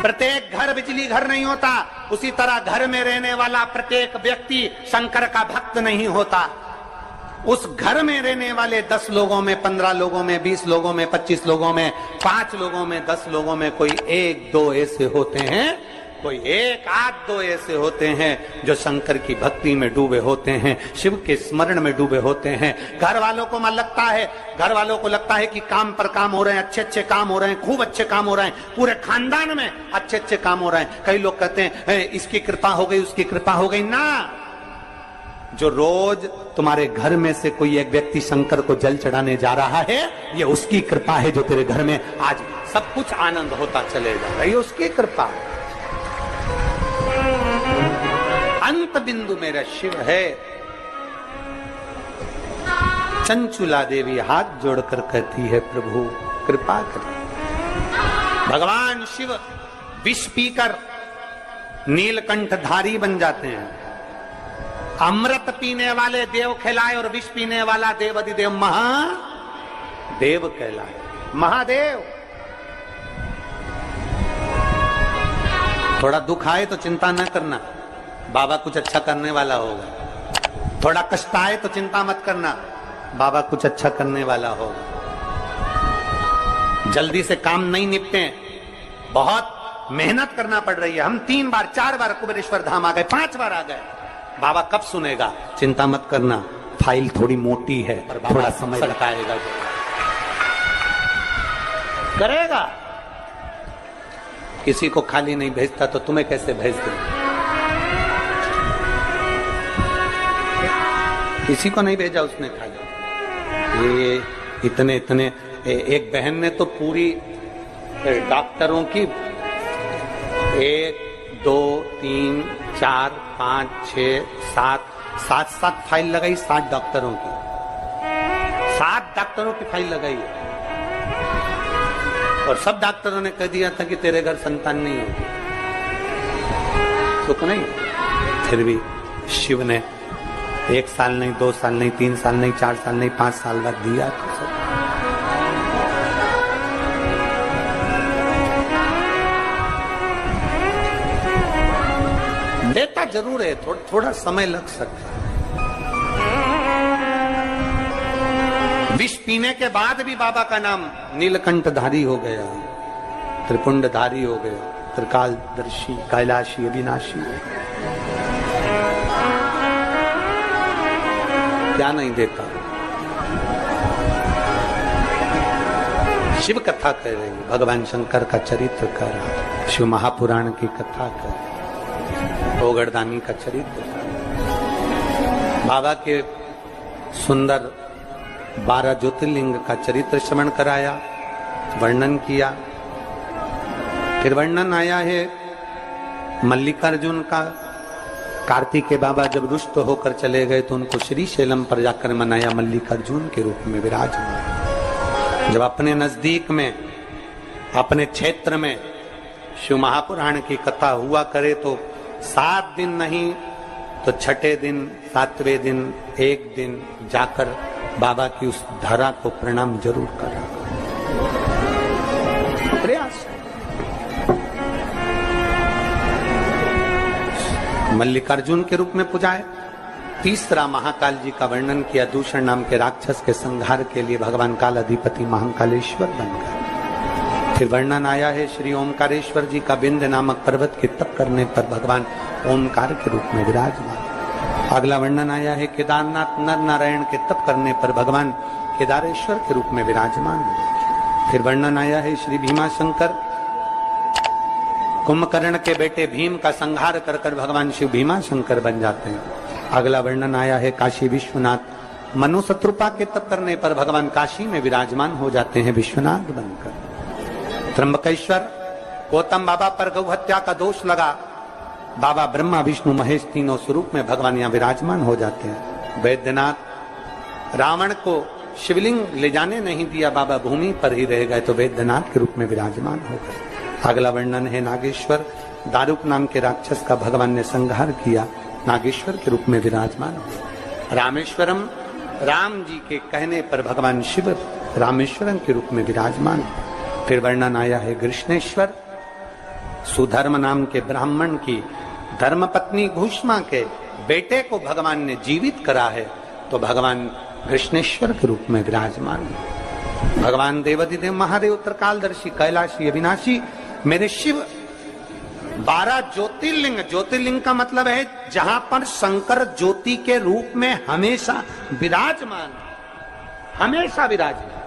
प्रत्येक घर बिजली घर नहीं होता, उसी तरह घर में रहने वाला प्रत्येक व्यक्ति शंकर का भक्त नहीं होता। उस घर में रहने वाले 10 लोगों में, 15 लोगों में, 20 लोगों में, 25 लोगों में, 5 लोगों में, 10 लोगों में कोई 1 2 ऐसे होते हैं, कोई 1 8 2 ऐसे होते हैं जो शंकर की भक्ति में डूबे होते हैं, शिव के स्मरण में डूबे होते हैं। घर वालों को लगता है, घर वालों को लगता है कि काम पर काम हो रहे हैं, अच्छे अच्छे काम हो रहे हैं, खूब अच्छे काम हो रहे हैं, पूरे खानदान में अच्छे अच्छे काम हो रहे हैं। कई लोग कहते हैं इसकी कृपा हो गई, उसकी कृपा हो गई। ना, जो रोज तुम्हारे घर में से कोई एक व्यक्ति शंकर को जल चढ़ाने जा रहा है, ये उसकी कृपा है जो तेरे घर में आज सब कुछ आनंद होता चले जा रहा है, ये उसकी कृपा है। अंत बिंदु मेरा शिव है। चंचुला देवी हाथ जोड़कर कहती है, प्रभु कृपा करें। भगवान शिव विष पीकर नीलकंठधारी बन जाते हैं। अमृत पीने वाले देव कहलाए और विष पीने वाला देवाधिदेव महादेव कहलाए। महादेव। थोड़ा दुख आए तो चिंता न करना, बाबा कुछ अच्छा करने वाला होगा। थोड़ा कष्ट आए तो चिंता मत करना, बाबा कुछ अच्छा करने वाला होगा। जल्दी से काम नहीं निपटे, बहुत मेहनत करना पड़ रही है। हम 3 बार 4 बार कुबेरेश्वर धाम आ गए, 5 बार आ गए। बाबा कब सुनेगा? चिंता मत करना, फाइल थोड़ी मोटी है, थोड़ा समय लगाएगा, करेगा। किसी को खाली नहीं भेजता तो तुम्हें कैसे भेज दे? किसी को नहीं भेजा उसने खाली। ये इतने इतने एक बहन ने तो पूरी डॉक्टरों की 1 2 3 4 5 6 7 फाइल लगाई। 7 डॉक्टरों की, 7 डॉक्टरों की फाइल लगाई है। और सब डॉक्टरों ने कह दिया था कि तेरे घर संतान नहीं होगी, सुख नहीं। फिर भी शिव ने 1 साल नहीं, 2 साल नहीं, 3 साल नहीं, 4 साल नहीं, 5 साल बाद दिया। तो सब देता जरूर है, थोड़ा समय लग सकता है। विष पीने के बाद भी बाबा का नाम नीलकंठधारी हो गया, त्रिपुंडधारी हो गया, त्रिकालदर्शी, कैलाशी, अविनाशी। क्या नहीं देता? शिव कथा कह रही, भगवान शंकर का चरित्र कर रहा, शिव महापुराण की कथा कर, ओगड़दानी का चरित्र, बाबा के सुंदर 12 ज्योतिर्लिंग का चरित्र श्रवण कराया, वर्णन किया। फिर वर्णन आया है मल्लिकार्जुन का। कार्तिक के बाबा जब रुष्ट होकर चले गए तो उनको श्री शैलम पर जाकर मनाया, मल्लिकार्जुन के रूप में विराजमान। जब अपने नजदीक में, अपने क्षेत्र में शिव महापुराण की कथा हुआ करे तो 7 दिन नहीं तो 6ठे दिन, 7वें दिन, 1 दिन जाकर बाबा की उस धरा को प्रणाम जरूर करा। प्रयास। मल्लिकार्जुन के रूप में पुजाए। तीसरा महाकाल जी का वर्णन किया, दूषण नाम के राक्षस के संहार के लिए भगवान काल अधिपति महाकालेश्वर बनकर। फिर वर्णन आया है श्री ओमकारेश्वर जी का, विंध्य नामक पर्वत के तप करने पर भगवान ओमकार के रूप में विराजमान। अगला वर्णन आया है केदारनाथ नर नारायण के तप करने पर भगवान केदारेश्वर के रूप में विराजमान। फिर वर्णन आया है श्री भीमाशंकर, कुंभकर्ण के बेटे भीम का संहार कर कर भगवान शिव भीमाशंकर बन जाते हैं। अगला वर्णन आया है काशी विश्वनाथ, मनु शत्रुपा के तप करने पर भगवान काशी में विराजमान हो जाते हैं विश्वनाथ बनकर। त्र्यंबकेश्वर, गौतम बाबा पर गौ हत्या का दोष लगा, बाबा ब्रह्मा विष्णु महेश तीनों स्वरूप में भगवान यहाँ विराजमान हो जाते हैं। वैद्यनाथ, रावण को शिवलिंग ले जाने नहीं दिया, बाबा भूमि पर ही रह गए तो वैद्यनाथ के रूप में विराजमान हो गए। अगला वर्णन है नागेश्वर, दारुक नाम के राक्षस का भगवान ने संहार किया, नागेश्वर के रूप में विराजमान हुए। रामेश्वरम, राम जी के कहने पर भगवान शिव रामेश्वरम के रूप में विराजमान। फिर वर्णन आया है कृष्णेश्वर, सुधर्म नाम के ब्राह्मण की धर्मपत्नी घुष्मा के बेटे को भगवान ने जीवित करा है तो भगवान कृष्णेश्वर के रूप में विराजमान। भगवान देवाधिदेव महादेव, त्रिकालदर्शी, कैलाशी, अविनाशी, मेरे शिव 12 ज्योतिर्लिंग। ज्योतिर्लिंग का मतलब है जहां पर शंकर ज्योति के रूप में हमेशा विराजमान, हमेशा विराजमान।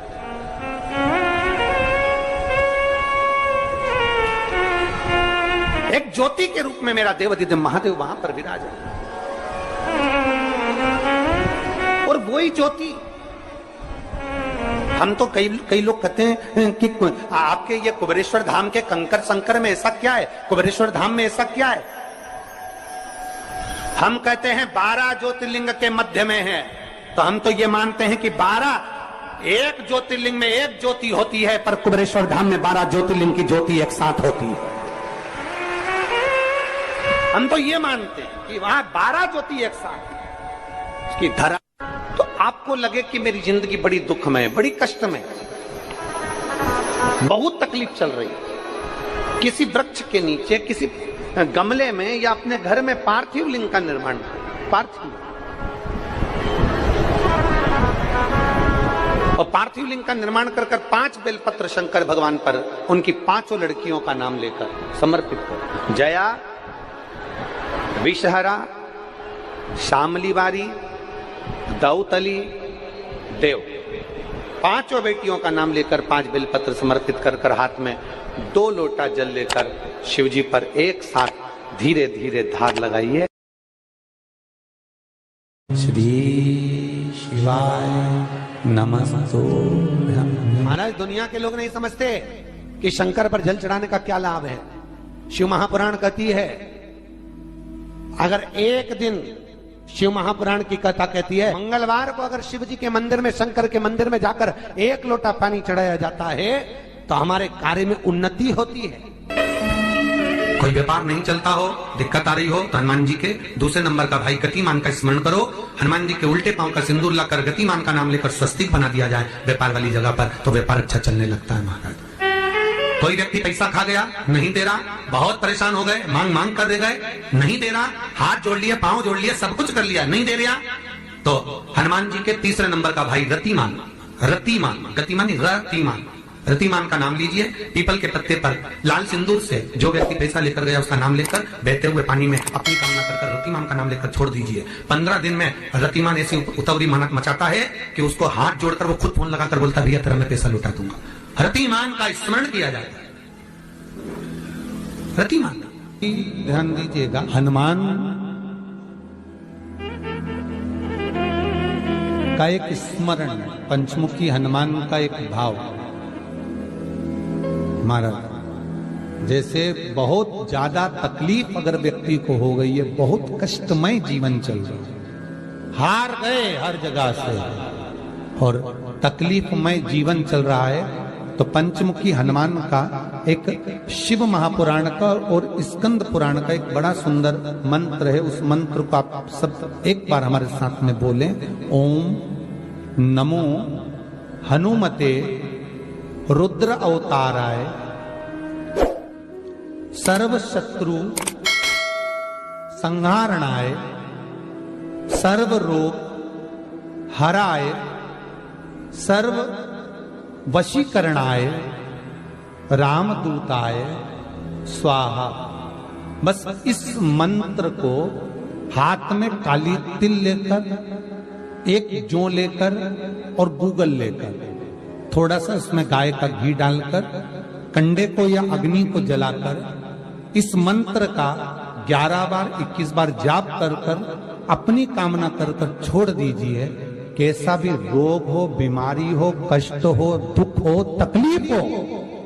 एक ज्योति के रूप में मेरा देवाधिदेव महादेव वहां पर विराजमान। और वही ज्योति, हम तो कई लोग कहते हैं कि आपके ये कुबेरेश्वर धाम के कंकर संकर में ऐसा क्या है, कुबेरेश्वर धाम में ऐसा क्या है। हम कहते हैं 12 ज्योतिर्लिंग के मध्य में है, तो हम तो ये मानते हैं कि 12 एक ज्योतिर्लिंग में एक ज्योति होती है, पर कुबेरेश्वर धाम में 12 ज्योतिर्लिंग की ज्योति एक साथ होती है। हम तो ये मानते हैं कि वहां 12 ज्योति एक साथ उसकी धरा। तो आपको लगे कि मेरी जिंदगी बड़ी दुख में, बड़ी कष्ट में, बहुत तकलीफ चल रही है, किसी वृक्ष के नीचे, किसी गमले में या अपने घर में पार्थिव लिंग का निर्माण करें, पार्थिव। और पार्थिव लिंग का निर्माण कर 5 बेलपत्र शंकर भगवान पर उनकी 5 लड़कियों का नाम लेकर समर्पित कर। जया, विषहरा, शामलीवारी, दौतली, देव, 5 बेटियों का नाम लेकर 5 बेलपत्र समर्पित कर हाथ में 2 लोटा जल लेकर शिव जी पर एक साथ धीरे धीरे धार लगाइए। श्री शिवाय नमस्तुभ्यं। महाराज, दुनिया के लोग नहीं समझते कि शंकर पर जल चढ़ाने का क्या लाभ है। शिव महापुराण कहती है, अगर एक दिन शिव महापुराण की कथा कहती है, मंगलवार को अगर शिव जी के मंदिर में, शंकर के मंदिर में जाकर 1 लोटा पानी चढ़ाया जाता है तो हमारे कार्य में उन्नति होती है। कोई व्यापार नहीं चलता हो, दिक्कत आ रही हो, तो हनुमान जी के दूसरे नंबर का भाई गतिमान का स्मरण करो। हनुमान जी के उल्टे पांव का सिंदूर लाकर गतिमान का नाम लेकर स्वस्तिक बना दिया जाए व्यापार वाली जगह पर, तो व्यापार अच्छा चलने लगता है महाराज। कोई व्यक्ति पैसा खा गया, नहीं दे रहा, बहुत परेशान हो गए, मांग मांग कर दे गए, नहीं दे रहा, हाथ जोड़ लिया, पांव जोड़ लिया, सब कुछ कर लिया, नहीं दे रहा, तो हनुमान जी के तीसरे नंबर का भाई रतिमान, रतिमान, गतिमान रतिमान, रतिमान का नाम लीजिए। पीपल के पत्ते पर लाल सिंदूर से जो व्यक्ति पैसा लेकर गया उसका नाम लेकर बहते हुए पानी में अपनी कामना कर रतिमान का नाम लेकर छोड़ दीजिए। 15 दिन में रतिमान ऐसी उतावली मचाता है कि उसको हाथ जोड़कर वो खुद फोन लगाकर बोलता, भैया तेरा मैं पैसा लौटा दूंगा। रतिमान का स्मरण किया जाता है। रतिमान, ध्यान दीजिएगा, हनुमान का एक स्मरण, पंचमुखी हनुमान का एक भाव। महाराज, जैसे बहुत ज्यादा तकलीफ अगर व्यक्ति को हो गई है, बहुत कष्टमय जीवन चल रहा है, हार गए हर जगह से और तकलीफमय जीवन चल रहा है, तो पंचमुखी हनुमान का एक शिव महापुराण का और स्कंद पुराण का एक बड़ा सुंदर मंत्र है। उस मंत्र को आप सब एक बार हमारे साथ में बोलें। ओम नमो हनुमते रुद्र अवताराय सर्व शत्रु संहारणाय सर्व रोग हराय सर्व वशीकरणाय रामदूताय स्वाहा। बस इस मंत्र को हाथ में काली तिल लेकर, एक जौ लेकर और गूगल लेकर, थोड़ा सा उसमें गाय का घी डालकर, कंडे को या अग्नि को जलाकर इस मंत्र का 11 बार 21 बार जाप कर कर अपनी कामना कर कर छोड़ दीजिए। कैसा भी रोग हो, बीमारी हो, कष्ट हो, दुख हो, तकलीफ हो,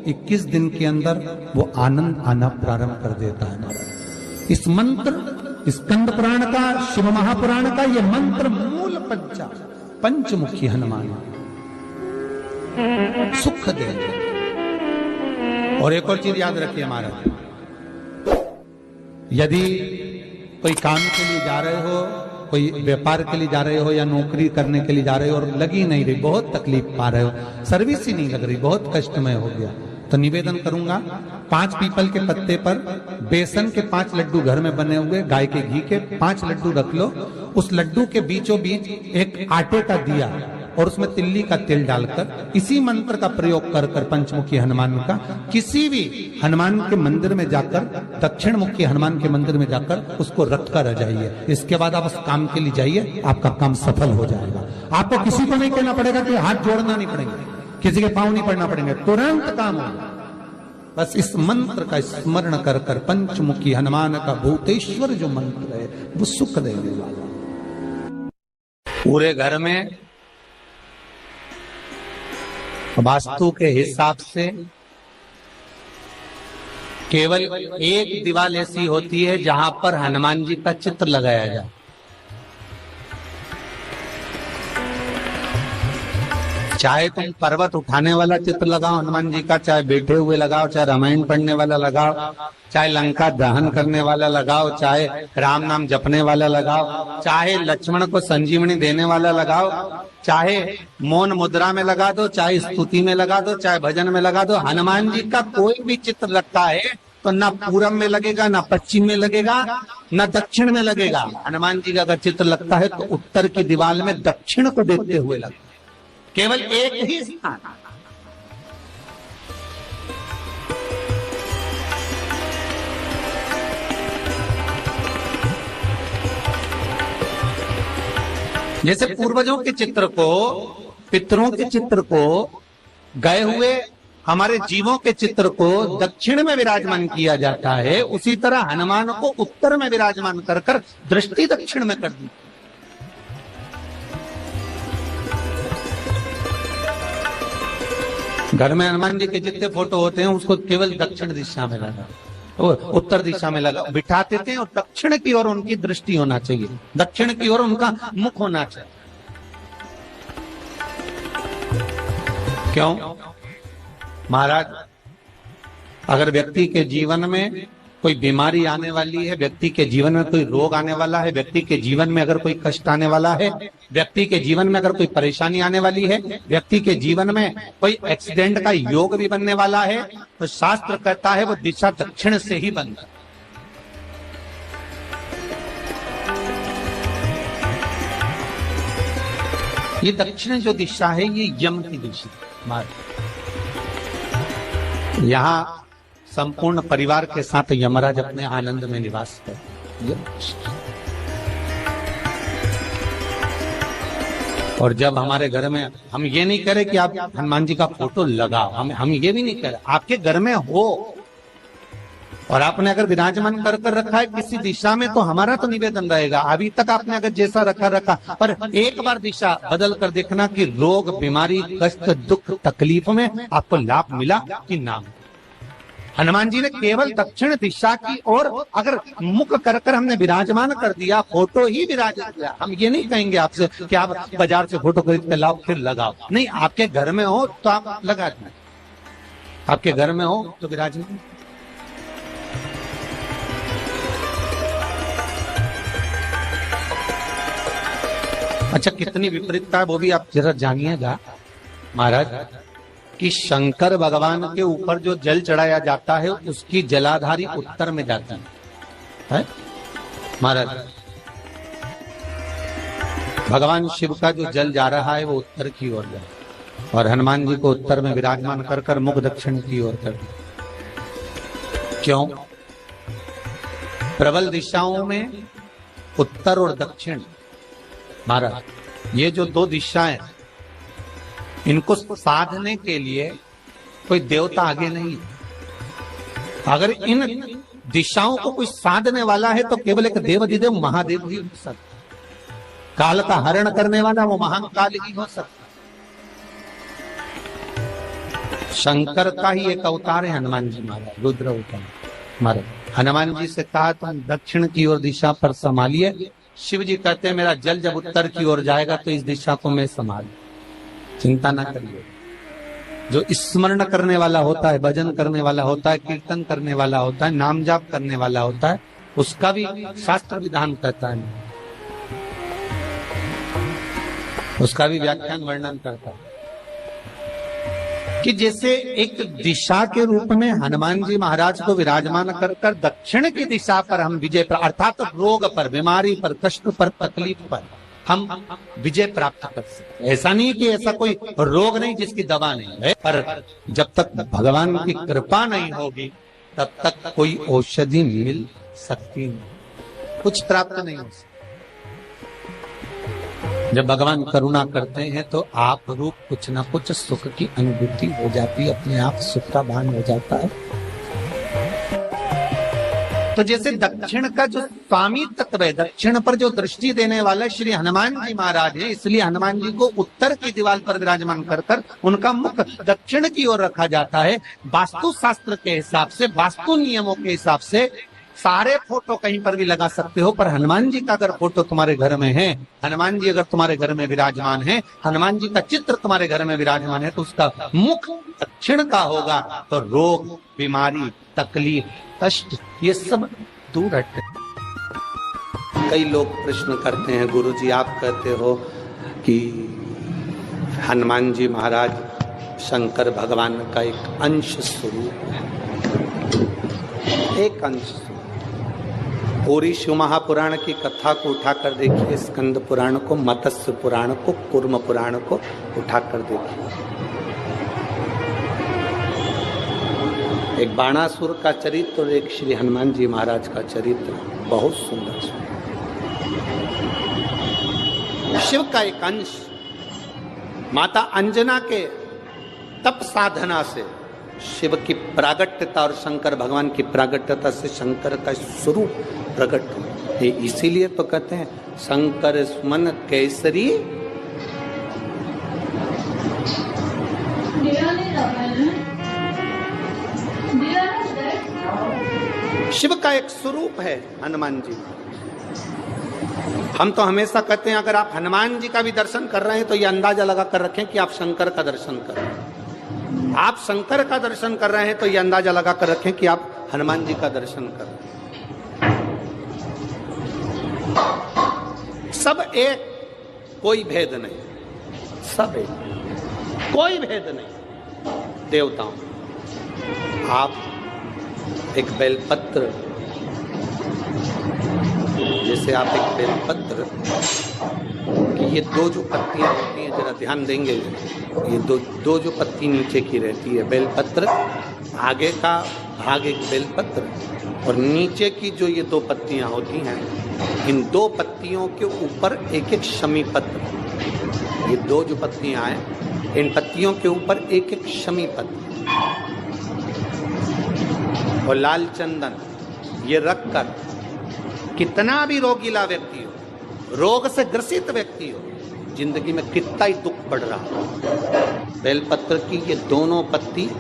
21 दिन के अंदर वो आनंद आना प्रारंभ कर देता है। इस मंत्र, स्कंद पुराण का, शिव महापुराण का ये मंत्र मूल पंचमुखी हनुमान सुख देंगे। और एक और चीज याद रखिए महाराज, यदि कोई काम के लिए जा रहे हो, कोई व्यापार के लिए जा रहे हो या नौकरी करने के लिए जा रहे हो और लगी नहीं रही, बहुत तकलीफ पा रहे हो, सर्विस ही नहीं लग रही, बहुत कष्टमय हो गया, तो निवेदन करूंगा 5 पीपल के पत्ते पर बेसन के 5 लड्डू घर में बने हुए, गाय के घी के 5 लड्डू रख लो। उस लड्डू के बीचों बीच एक आटे का दिया और उसमें तिल्ली का तेल डालकर इसी मंत्र का प्रयोग कर कर पंचमुखी हनुमान का किसी भी हनुमान के मंदिर में जाकर, दक्षिण मुखी हनुमान के मंदिर में जाकर उसको रख कर आ जाइए। इसके बाद आप उस काम के लिए जाइए, आपका काम सफल हो जाएगा। आपको किसी को नहीं कहना पड़ेगा कि हाथ जोड़ना नहीं पड़ेगा, किसी के पांव नहीं पड़ना पड़ेंगे, तुरंत काम होगा। बस इस मंत्र का स्मरण कर कर पंचमुखी हनुमान का भूतेश्वर जो मंत्र है वो सुख देने वाला। पूरे घर में वास्तु के हिसाब से केवल एक दीवार ऐसी होती है जहां पर हनुमान जी का चित्र लगाया जाए। चाहे तुम पर्वत उठाने वाला चित्र लगाओ हनुमान जी का, चाहे बैठे हुए लगाओ, चाहे रामायण पढ़ने वाला लगाओ, चाहे लंका दहन करने वाला लगाओ, चाहे राम नाम जपने वाला लगाओ, चाहे लक्ष्मण को संजीवनी देने वाला लगाओ, चाहे मौन मुद्रा में लगा दो, चाहे स्तुति में लगा दो, चाहे भजन में लगा दो। हनुमान जी का कोई भी चित्र लगता है तो ना पूरब में लगेगा, ना पश्चिम में लगेगा, ना दक्षिण में लगेगा। हनुमान जी का अगर चित्र लगता है तो उत्तर की दीवार में दक्षिण को देखते हुए लगेगा। केवल एक ही स्थान। जैसे पूर्वजों के चित्र को, पितरों के चित्र को, गए हुए हमारे जीवों के चित्र को दक्षिण में विराजमान किया जाता है, उसी तरह हनुमान को उत्तर में विराजमान कर कर दृष्टि दक्षिण में कर दी। घर में हनुमान जी के जितने फोटो होते हैं उसको केवल दक्षिण दिशा में लगा, उत्तर दिशा में लगा बिठाते थे, और दक्षिण की ओर उनकी दृष्टि होना चाहिए, दक्षिण की ओर उनका मुख होना चाहिए। क्यों? महाराज, अगर व्यक्ति के जीवन में कोई बीमारी आने वाली है, व्यक्ति के जीवन में कोई रोग आने वाला है, व्यक्ति के जीवन में अगर कोई कष्ट आने वाला है, व्यक्ति के जीवन में अगर कोई परेशानी आने वाली है, व्यक्ति के जीवन में कोई एक्सीडेंट का योग भी बनने वाला है, तो शास्त्र कहता है वो दिशा दक्षिण से ही बनता है। ये दक्षिण जो दिशा है ये यम की दिशा। यहाँ संपूर्ण परिवार के साथ यमराज अपने आनंद में निवास करते। और जब हमारे घर में, हम ये नहीं कह रहे कि आप हनुमान जी का फोटो लगाओ, हम ये भी नहीं कह रहे, आपके घर में हो और आपने अगर विराजमान कर रखा है किसी दिशा में, तो हमारा तो निवेदन रहेगा, अभी तक आपने अगर जैसा रखा, पर एक बार दिशा बदल कर देखना कि रोग, बीमारी, कष्ट, दुख, तकलीफ में आपको लाभ मिला कि ना। हनुमान जी ने केवल दक्षिण दिशा की ओर अगर मुख कर कर हमने विराजमान कर दिया, फोटो ही विराजमान किया। हम ये नहीं कहेंगे आपसे कि आप बाजार से फोटो खरीद के लाओ फिर लगाओ, नहीं, आपके घर में हो तो आप लगा दें, आपके घर में हो तो विराजमान। अच्छा, कितनी विपरीतता है वो भी आप जरा जानिएगा महाराज, कि शंकर भगवान के ऊपर जो जल चढ़ाया जाता है उसकी जलाधारी उत्तर में जाती है महाराज। भगवान शिव का जो जल जा रहा है वो उत्तर की ओर जा, और हनुमान जी को उत्तर में विराजमान कर कर मुख दक्षिण की ओर कर दिया। क्यों? प्रबल दिशाओं में उत्तर और दक्षिण महाराज, ये जो दो दिशाएं, इनको साधने के लिए कोई देवता आगे नहीं। अगर इन दिशाओं को कोई साधने वाला है तो केवल एक देवाधिदेव महादेव ही हो सकता। काल का हरण करने वाला वो महाकाल ही हो सकता। शंकर का ही एक अवतार है हनुमान जी महाराज, रुद्र अवतार महाराज। हनुमान जी से कहा तुम दक्षिण की ओर दिशा पर संभालिए, शिव जी कहते हैं मेरा जल जब उत्तर की ओर जाएगा तो इस दिशा को मैं संभाल, चिंता ना करिए। जो स्मरण करने वाला होता है, भजन करने वाला होता है, कीर्तन करने वाला होता है, नाम जाप करने वाला होता है, उसका भी शास्त्र विधान कहता है, उसका भी व्याख्यान वर्णन करता है कि जैसे एक दिशा के रूप में हनुमान जी महाराज को विराजमान कर कर दक्षिण की दिशा पर हम विजय, अर्थात रोग पर, बीमारी पर, कष्ट पर, तकलीफ पर हम विजय प्राप्त कर सकते। ऐसा नहीं कि ऐसा कोई रोग नहीं जिसकी दवा नहीं है, पर जब तक भगवान की कृपा नहीं होगी तब तक कोई औषधि मिल सकती नहीं, कुछ प्राप्त नहीं हो सकता। जब भगवान करुणा करते हैं तो आप रूप कुछ ना कुछ सुख की अनुभूति हो जाती है, अपने आप सुख का भान हो जाता है। तो जैसे दक्षिण का जो स्वामी तत्व है, दक्षिण पर जो दृष्टि देने वाले श्री हनुमान जी महाराज है, इसलिए हनुमान जी को उत्तर की दीवार पर विराजमान कर कर उनका मुख दक्षिण की ओर रखा जाता है। वास्तु शास्त्र के हिसाब से, वास्तु नियमों के हिसाब से सारे फोटो कहीं पर भी लगा सकते हो, पर हनुमान जी का अगर फोटो तुम्हारे घर में है, हनुमान जी अगर तुम्हारे घर में विराजमान है, हनुमान जी का चित्र तुम्हारे घर में विराजमान है, तो उसका मुख दक्षिण का होगा, तो रोग, बीमारी, तकलीफ, कष्ट ये सब दूर हटते। कई लोग प्रश्न करते हैं, गुरुजी आप कहते हो कि हनुमान जी महाराज शंकर भगवान का एक अंश स्वरूप है, एक अंश। पूरी शिव महापुराण की कथा को उठाकर देखिए, स्कंद पुराण को, मत्स्य पुराण को, कूर्म पुराण को उठाकर देखिए। एक बाणासुर का चरित्र और एक श्री हनुमान जी महाराज का चरित्र, बहुत सुंदर। शिव का एक अंश माता अंजना के तप साधना से शिव की प्रागट्यता और शंकर भगवान की प्रागट्यता से शंकर का स्वरूप प्रकट हुआ। इसीलिए तो कहते हैं शंकर सुमन केसरी। शिव का एक स्वरूप है हनुमान जी। हम तो हमेशा कहते हैं अगर आप हनुमान जी का भी दर्शन कर रहे हैं तो ये अंदाजा लगा कर रखें कि आप शंकर का दर्शन कर रहे हैं। आप शंकर का दर्शन कर रहे हैं तो ये अंदाजा लगा कर रखें कि आप हनुमान जी का दर्शन कर रहे हैं। सब एक, कोई भेद नहीं, सब एक, कोई भेद नहीं। देवताओं, आप एक बेलपत्र, जैसे आप एक बेलपत्र कि ये दो जो पत्तियां होती हैं, जरा ध्यान देंगे, ये दो जो पत्ती नीचे की रहती है बेलपत्र, आगे का भाग एक बेलपत्र और नीचे की जो ये दो पत्तियां होती हैं, इन दो पत्तियों के ऊपर एक एक शमी पत्र। ये दो जो पत्तियां हैं, इन पत्तियों के ऊपर एक एक शमी पत्र और लाल चंदन ये रखकर कितना भी रोगीला व्यक्ति हो, रोग से ग्रसित व्यक्ति हो, जिंदगी में कितना ही दुख पड़ रहा हो, बेलपत्र की ये दोनों पत्ती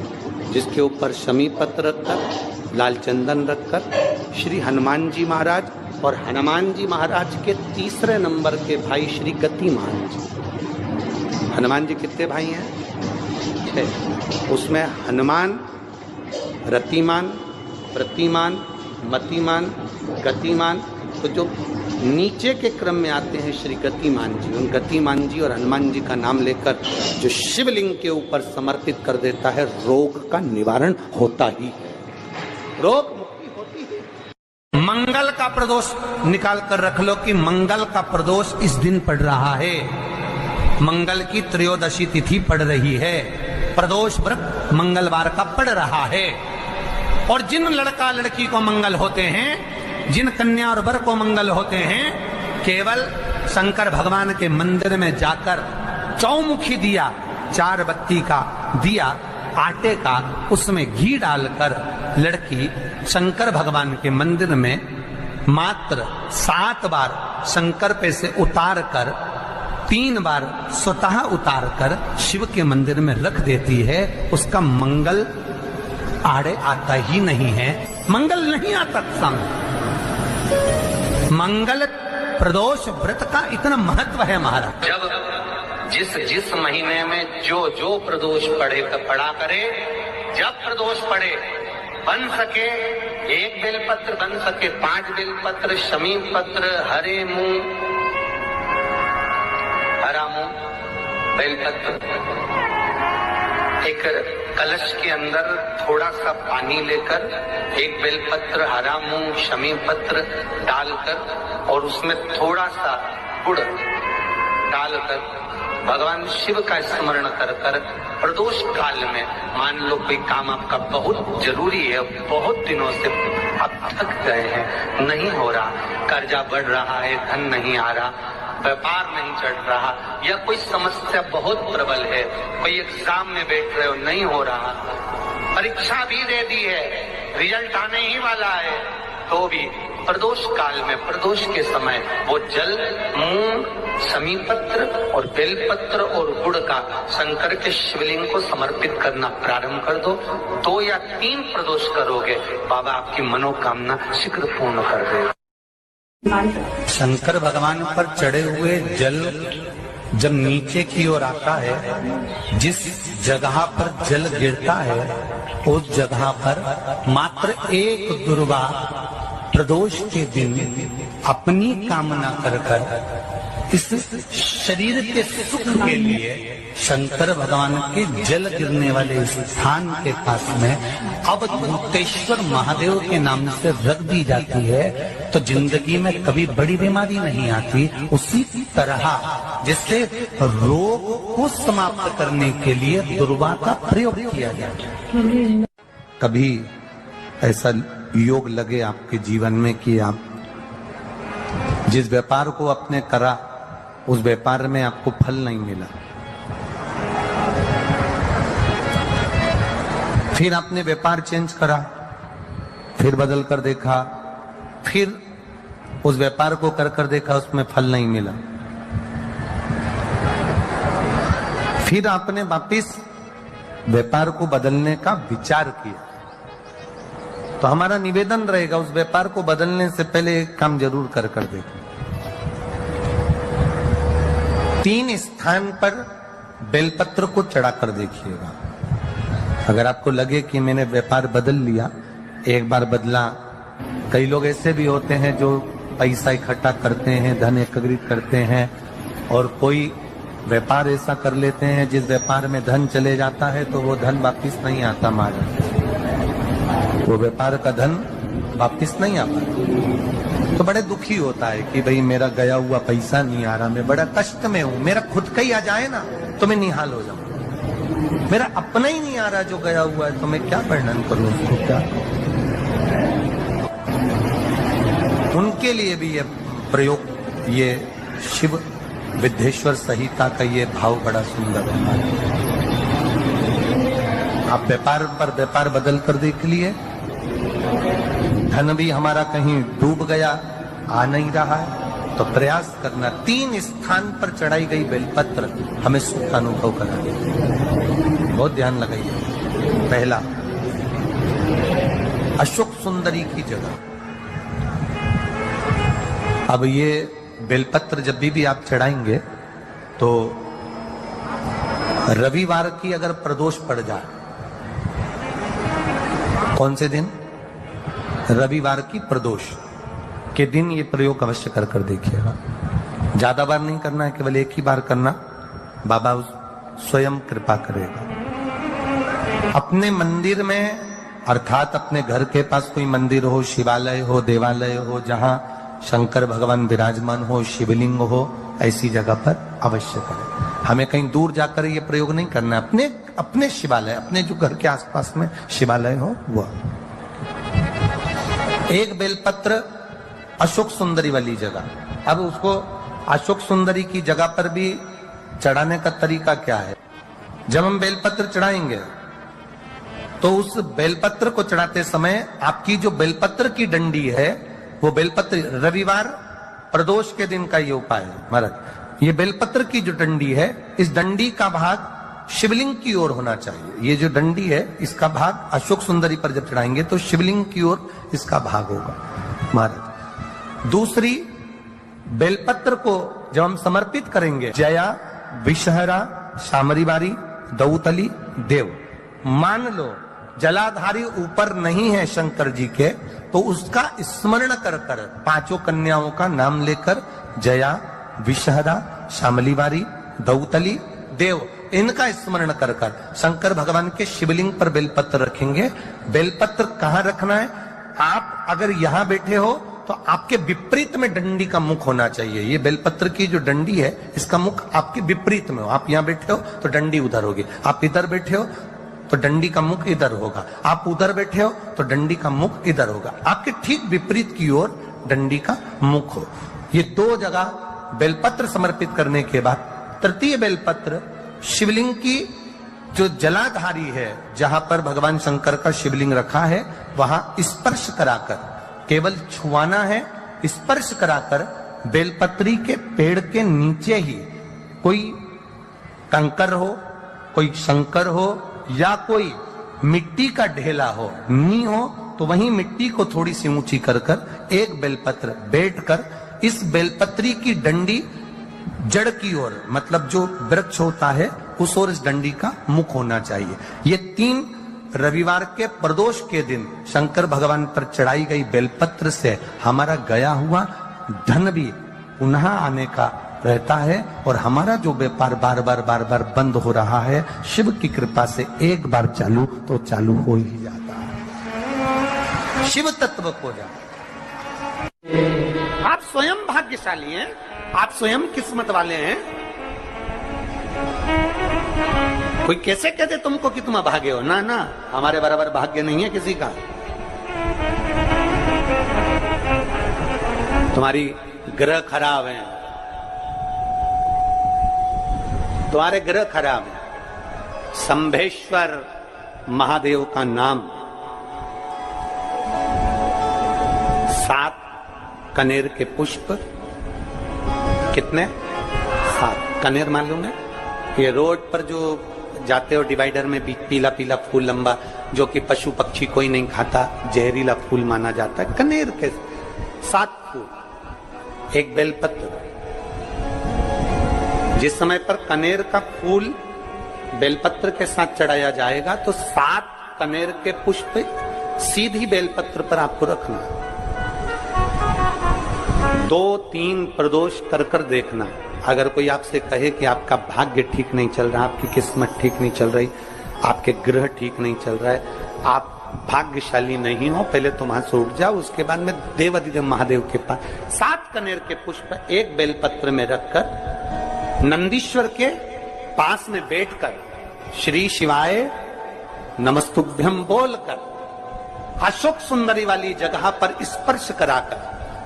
जिसके ऊपर शमी पत्र रखकर, लाल चंदन रखकर श्री हनुमान जी महाराज और हनुमान जी महाराज के तीसरे नंबर के भाई श्री गतिमान जी। हनुमान जी कितने भाई हैं? 6। उसमें हनुमान, रतिमान, प्रतिमान, मतिमान, गतिमान, तो जो नीचे के क्रम में आते हैं श्री गतिमान जी, उन गतिमान जी और हनुमान जी का नाम लेकर जो शिवलिंग के ऊपर समर्पित कर देता है, रोग का निवारण होता ही है, रोग मुक्ति होती है। मंगल का प्रदोष निकाल कर रख लो कि मंगल का प्रदोष इस दिन पड़ रहा है, मंगल की त्रयोदशी तिथि पड़ रही है, प्रदोष व्रत मंगलवार का पड़ रहा है। और जिन लड़का लड़की को मंगल होते हैं, जिन कन्या और वर को मंगल होते हैं, केवल शंकर भगवान के मंदिर में जाकर चौमुखी दिया, 4 बत्ती का दिया आटे का, उसमें घी डालकर लड़की शंकर भगवान के मंदिर में मात्र 7 बार शंकर पे से उतार कर 3 बार स्वतः उतार कर शिव के मंदिर में रख देती है, उसका मंगल आड़े आता ही नहीं है, मंगल नहीं आता सामने। मंगल प्रदोष व्रत का इतना महत्व है महाराज। जब जिस महीने में जो प्रदोष पड़ा करे, जब प्रदोष पड़े, बन सके 1 बेलपत्र, बन सके 5 बेलपत्र, शमी पत्र, हरे मूंग, हरा मूंग, बेलपत्र, एक कलश के अंदर थोड़ा सा पानी लेकर 1 बेलपत्र, हरा मूंग, शमी पत्र डालकर और उसमें थोड़ा सा गुड़ डालकर भगवान शिव का स्मरण कर कर प्रदोष काल में, मान लो कोई काम आपका बहुत जरूरी है, बहुत दिनों से आप थक गए हैं, नहीं हो रहा, कर्जा बढ़ रहा है, धन नहीं आ रहा, व्यापार नहीं चढ़ रहा, या कोई समस्या बहुत प्रबल है, कोई एग्जाम में बैठ रहे हो, नहीं हो रहा, परीक्षा भी दे दी है, रिजल्ट आने ही वाला है, तो भी प्रदोष काल में, प्रदोष के समय वो जल, मूंग, शमी पत्र और बेलपत्र और गुड़ का शंकर के शिवलिंग को समर्पित करना प्रारंभ कर दो। 2 या 3 प्रदोष करोगे, बाबा आपकी मनोकामना शीघ्र पूर्ण कर देगा। शंकर भगवान पर चढ़े हुए जल जब नीचे की ओर आता है, जिस जगह पर जल गिरता है उस जगह पर मात्र 1 दुर्वा प्रदोष के दिन अपनी कामना कर कर इस शरीर के सुख के लिए शंकर भगवान के जल गिरने वाले स्थान के पास में अवधूतेश्वर महादेव के नाम से रख दी जाती है तो जिंदगी में कभी बड़ी बीमारी नहीं आती। उसी तरह जिससे रोग को समाप्त करने के लिए दुर्वा का प्रयोग किया जाए। कभी ऐसा योग लगे आपके जीवन में कि आप जिस व्यापार को आपने करा उस व्यापार में आपको फल नहीं मिला, फिर आपने व्यापार चेंज करा, फिर बदल कर देखा, फिर उस व्यापार को कर देखा, उसमें फल नहीं मिला, फिर आपने वापिस व्यापार को बदलने का विचार किया, तो हमारा निवेदन रहेगा उस व्यापार को बदलने से पहले एक काम जरूर कर देखो। 3 स्थान पर बेलपत्र को चढ़ाकर देखिएगा। अगर आपको लगे कि मैंने व्यापार बदल लिया, एक बार बदला, कई लोग ऐसे भी होते हैं जो पैसा इकट्ठा करते हैं, धन एकत्रित करते हैं और कोई व्यापार ऐसा कर लेते हैं जिस व्यापार में धन चले जाता है तो वो धन वापिस नहीं आता, महाराज वो व्यापार का धन वापिस नहीं आता, तो बड़े दुखी होता है कि भाई मेरा गया हुआ पैसा नहीं आ रहा, मैं बड़ा कष्ट में हूं, मेरा खुद का ही आ जाए ना तो मैं निहाल हो जाऊं, मेरा अपना ही नहीं आ रहा जो गया हुआ है तो मैं क्या वर्णन करूं उसको, क्या उनके लिए भी ये प्रयोग, ये शिव विद्येश्वर संहिता का ये भाव बड़ा सुंदर है। आप व्यापार पर व्यापार बदल कर देख लिए, धन भी हमारा कहीं डूब गया, आ नहीं रहा है, तो प्रयास करना 3 स्थान पर चढ़ाई गई बेलपत्र हमें सुख का अनुभव कराएगी। बहुत ध्यान लगाइए। पहला, अशोक सुंदरी की जगह। अब ये बेलपत्र जब भी आप चढ़ाएंगे तो रविवार की अगर प्रदोष पड़ जाए, कौन से दिन? रविवार की प्रदोष के दिन ये प्रयोग अवश्य कर देखिएगा। ज्यादा बार नहीं करना है, केवल एक ही बार करना, बाबा स्वयं कृपा करेगा। अपने मंदिर में अर्थात अपने घर के पास कोई मंदिर हो, शिवालय हो, देवालय हो, जहां शंकर भगवान विराजमान हो, शिवलिंग हो, ऐसी जगह पर अवश्य करें। हमें कहीं दूर जाकर ये प्रयोग नहीं करना, अपने शिवालय, अपने जो घर के आसपास में शिवालय हो वह। एक बेलपत्र अशोक सुंदरी वाली जगह। अब उसको अशोक सुंदरी की जगह पर भी चढ़ाने का तरीका क्या है? जब हम बेलपत्र चढ़ाएंगे तो उस बेलपत्र को चढ़ाते समय आपकी जो बेलपत्र की डंडी है वो बेलपत्र, रविवार प्रदोष के दिन का ये उपाय है महाराज। ये बेलपत्र की जो डंडी है, इस डंडी का भाग शिवलिंग की ओर होना चाहिए। ये जो डंडी है इसका भाग अशोक सुंदरी पर जब चढ़ाएंगे तो शिवलिंग की ओर इसका भाग होगा महाराज। दूसरी, बेलपत्र को जब हम समर्पित करेंगे, जया, विषहरा, शामरीवारी, दौतली, देव, मान लो जलाधारी ऊपर नहीं है शंकर जी के, तो उसका स्मरण कर कर 5 कन्याओं का नाम लेकर जया, विषहरा, शामलीवारी, दौतली, देव, इनका स्मरण कर कर शंकर भगवान के शिवलिंग पर बेलपत्र रखेंगे। बेलपत्र कहां रखना है? आप अगर यहां बैठे हो तो आपके विपरीत में डंडी का मुख होना चाहिए। ये बेलपत्र की जो डंडी है इसका मुख आपके विपरीत में हो। आप यहां बैठे हो तो डंडी उधर होगी, आप इधर बैठे हो तो डंडी का मुख इधर होगा, आप उधर बैठे हो तो डंडी का मुख इधर होगा। आपके ठीक विपरीत की ओर डंडी का मुख हो। ये 2 जगह बेलपत्र समर्पित करने के बाद तृतीय बेलपत्र शिवलिंग की जो जलाधारी है, जहां पर भगवान शंकर का शिवलिंग रखा है, वहां स्पर्श कराकर, केवल छुआना है, स्पर्श कराकर बेलपत्री के पेड़ के नीचे ही कोई कंकर हो, कोई शंकर हो या कोई मिट्टी का ढेला हो, नी हो, तो वहीं मिट्टी को थोड़ी सी ऊंची कर कर एक बेलपत्र बैठकर इस बेलपत्री की डंडी जड़ की ओर, मतलब जो वृक्ष होता है उस ओर इस डंडी का मुख होना चाहिए। ये 3 रविवार के प्रदोष के दिन शंकर भगवान पर चढ़ाई गई बेलपत्र से हमारा गया हुआ धन भी पुनः आने का रहता है और हमारा जो व्यापार बार बार बंद हो रहा है, शिव की कृपा से एक बार चालू तो चालू हो ही जाता है, शिव तत्व खो जाता है। आप स्वयं भाग्यशाली हैं, आप स्वयं किस्मत वाले हैं। कोई कैसे कहते तुमको कि तुम अभागे हो? ना ना, हमारे बराबर भाग्य नहीं है किसी का। तुम्हारी ग्रह खराब है, तुम्हारे ग्रह खराब है। संभेश्वर महादेव का नाम 7 कनेर के पुष्प, कितने? 7 कनेर मालूम है? ये रोड पर जो जाते हो डिवाइडर में पीला पीला फूल लंबा, जो कि पशु पक्षी कोई नहीं खाता, जहरीला फूल माना जाता है। कनेर के 7 फूल, एक बेलपत्र। जिस समय पर कनेर का फूल बेलपत्र के साथ चढ़ाया जाएगा तो 7 कनेर के पुष्प सीधी बेलपत्र पर आपको रखना। 2-3 प्रदोष कर कर देखना। अगर कोई आपसे कहे कि आपका भाग्य ठीक नहीं चल रहा, आपकी किस्मत ठीक नहीं चल रही, आपके ग्रह ठीक नहीं चल रहा है, आप भाग्यशाली नहीं हो, पहले तुम वहां से उठ जाओ, उसके बाद में देवाधिदेव महादेव के पास 7 कनेर के पुष्प एक बेलपत्र में रखकर नंदीश्वर के पास में बैठकर श्री शिवाय नमस्तुभ्यम बोलकर अशोक सुंदरी वाली जगह पर स्पर्श कराकर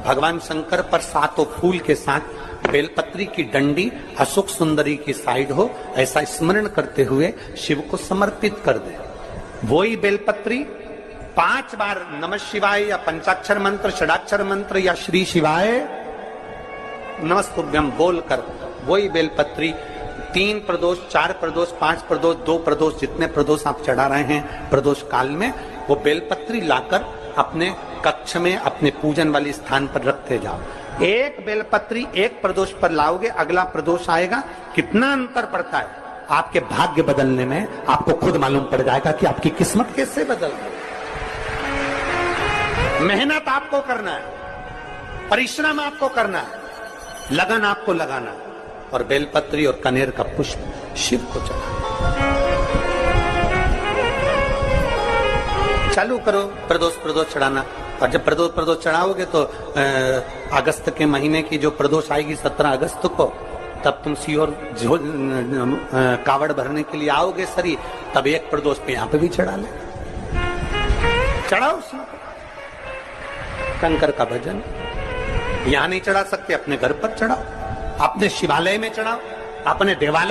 भगवान शंकर पर 7 फूल के साथ बेलपत्री की डंडी अशोक सुंदरी की साइड हो, ऐसा स्मरण करते हुए शिव को समर्पित कर दे। वही बेलपत्री 5 बार नमः शिवाय या पंचाक्षर मंत्र, षडाक्षर मंत्र या श्री शिवाय नमस्तुभ्यम बोलकर वही बेलपत्री 3 प्रदोष, 4 प्रदोष, 5 प्रदोष, 2 प्रदोष, जितने प्रदोष आप चढ़ा रहे हैं प्रदोष काल में, वो बेलपत्री लाकर अपने कक्ष में अपने पूजन वाले स्थान पर रखते जाओ। एक बेलपत्री एक प्रदोष पर लाओगे, अगला प्रदोष आएगा, कितना अंतर पड़ता है आपके भाग्य बदलने में, आपको खुद मालूम पड़ जाएगा कि आपकी किस्मत कैसे बदल गई। मेहनत आपको करना है, परिश्रम आपको करना है, लगन आपको लगाना है, और बेलपत्री और कनेर का पुष्प शिव को चढ़ाना। चालू करो प्रदोष चढ़ाना। और जब प्रदोष चढ़ाओगे तो अगस्त के महीने की जो प्रदोष आएगी 17 अगस्त को, तब तुम सीहोर कावड़ भरने के लिए आओगे सरी, तब एक प्रदोष पे यहाँ पे भी चढ़ा ले, चढ़ाओ शंकर का भजन। यहाँ नहीं चढ़ा सकते, अपने घर पर चढ़ाओ, अपने शिवालय में चढ़ाओ, अपने देवालय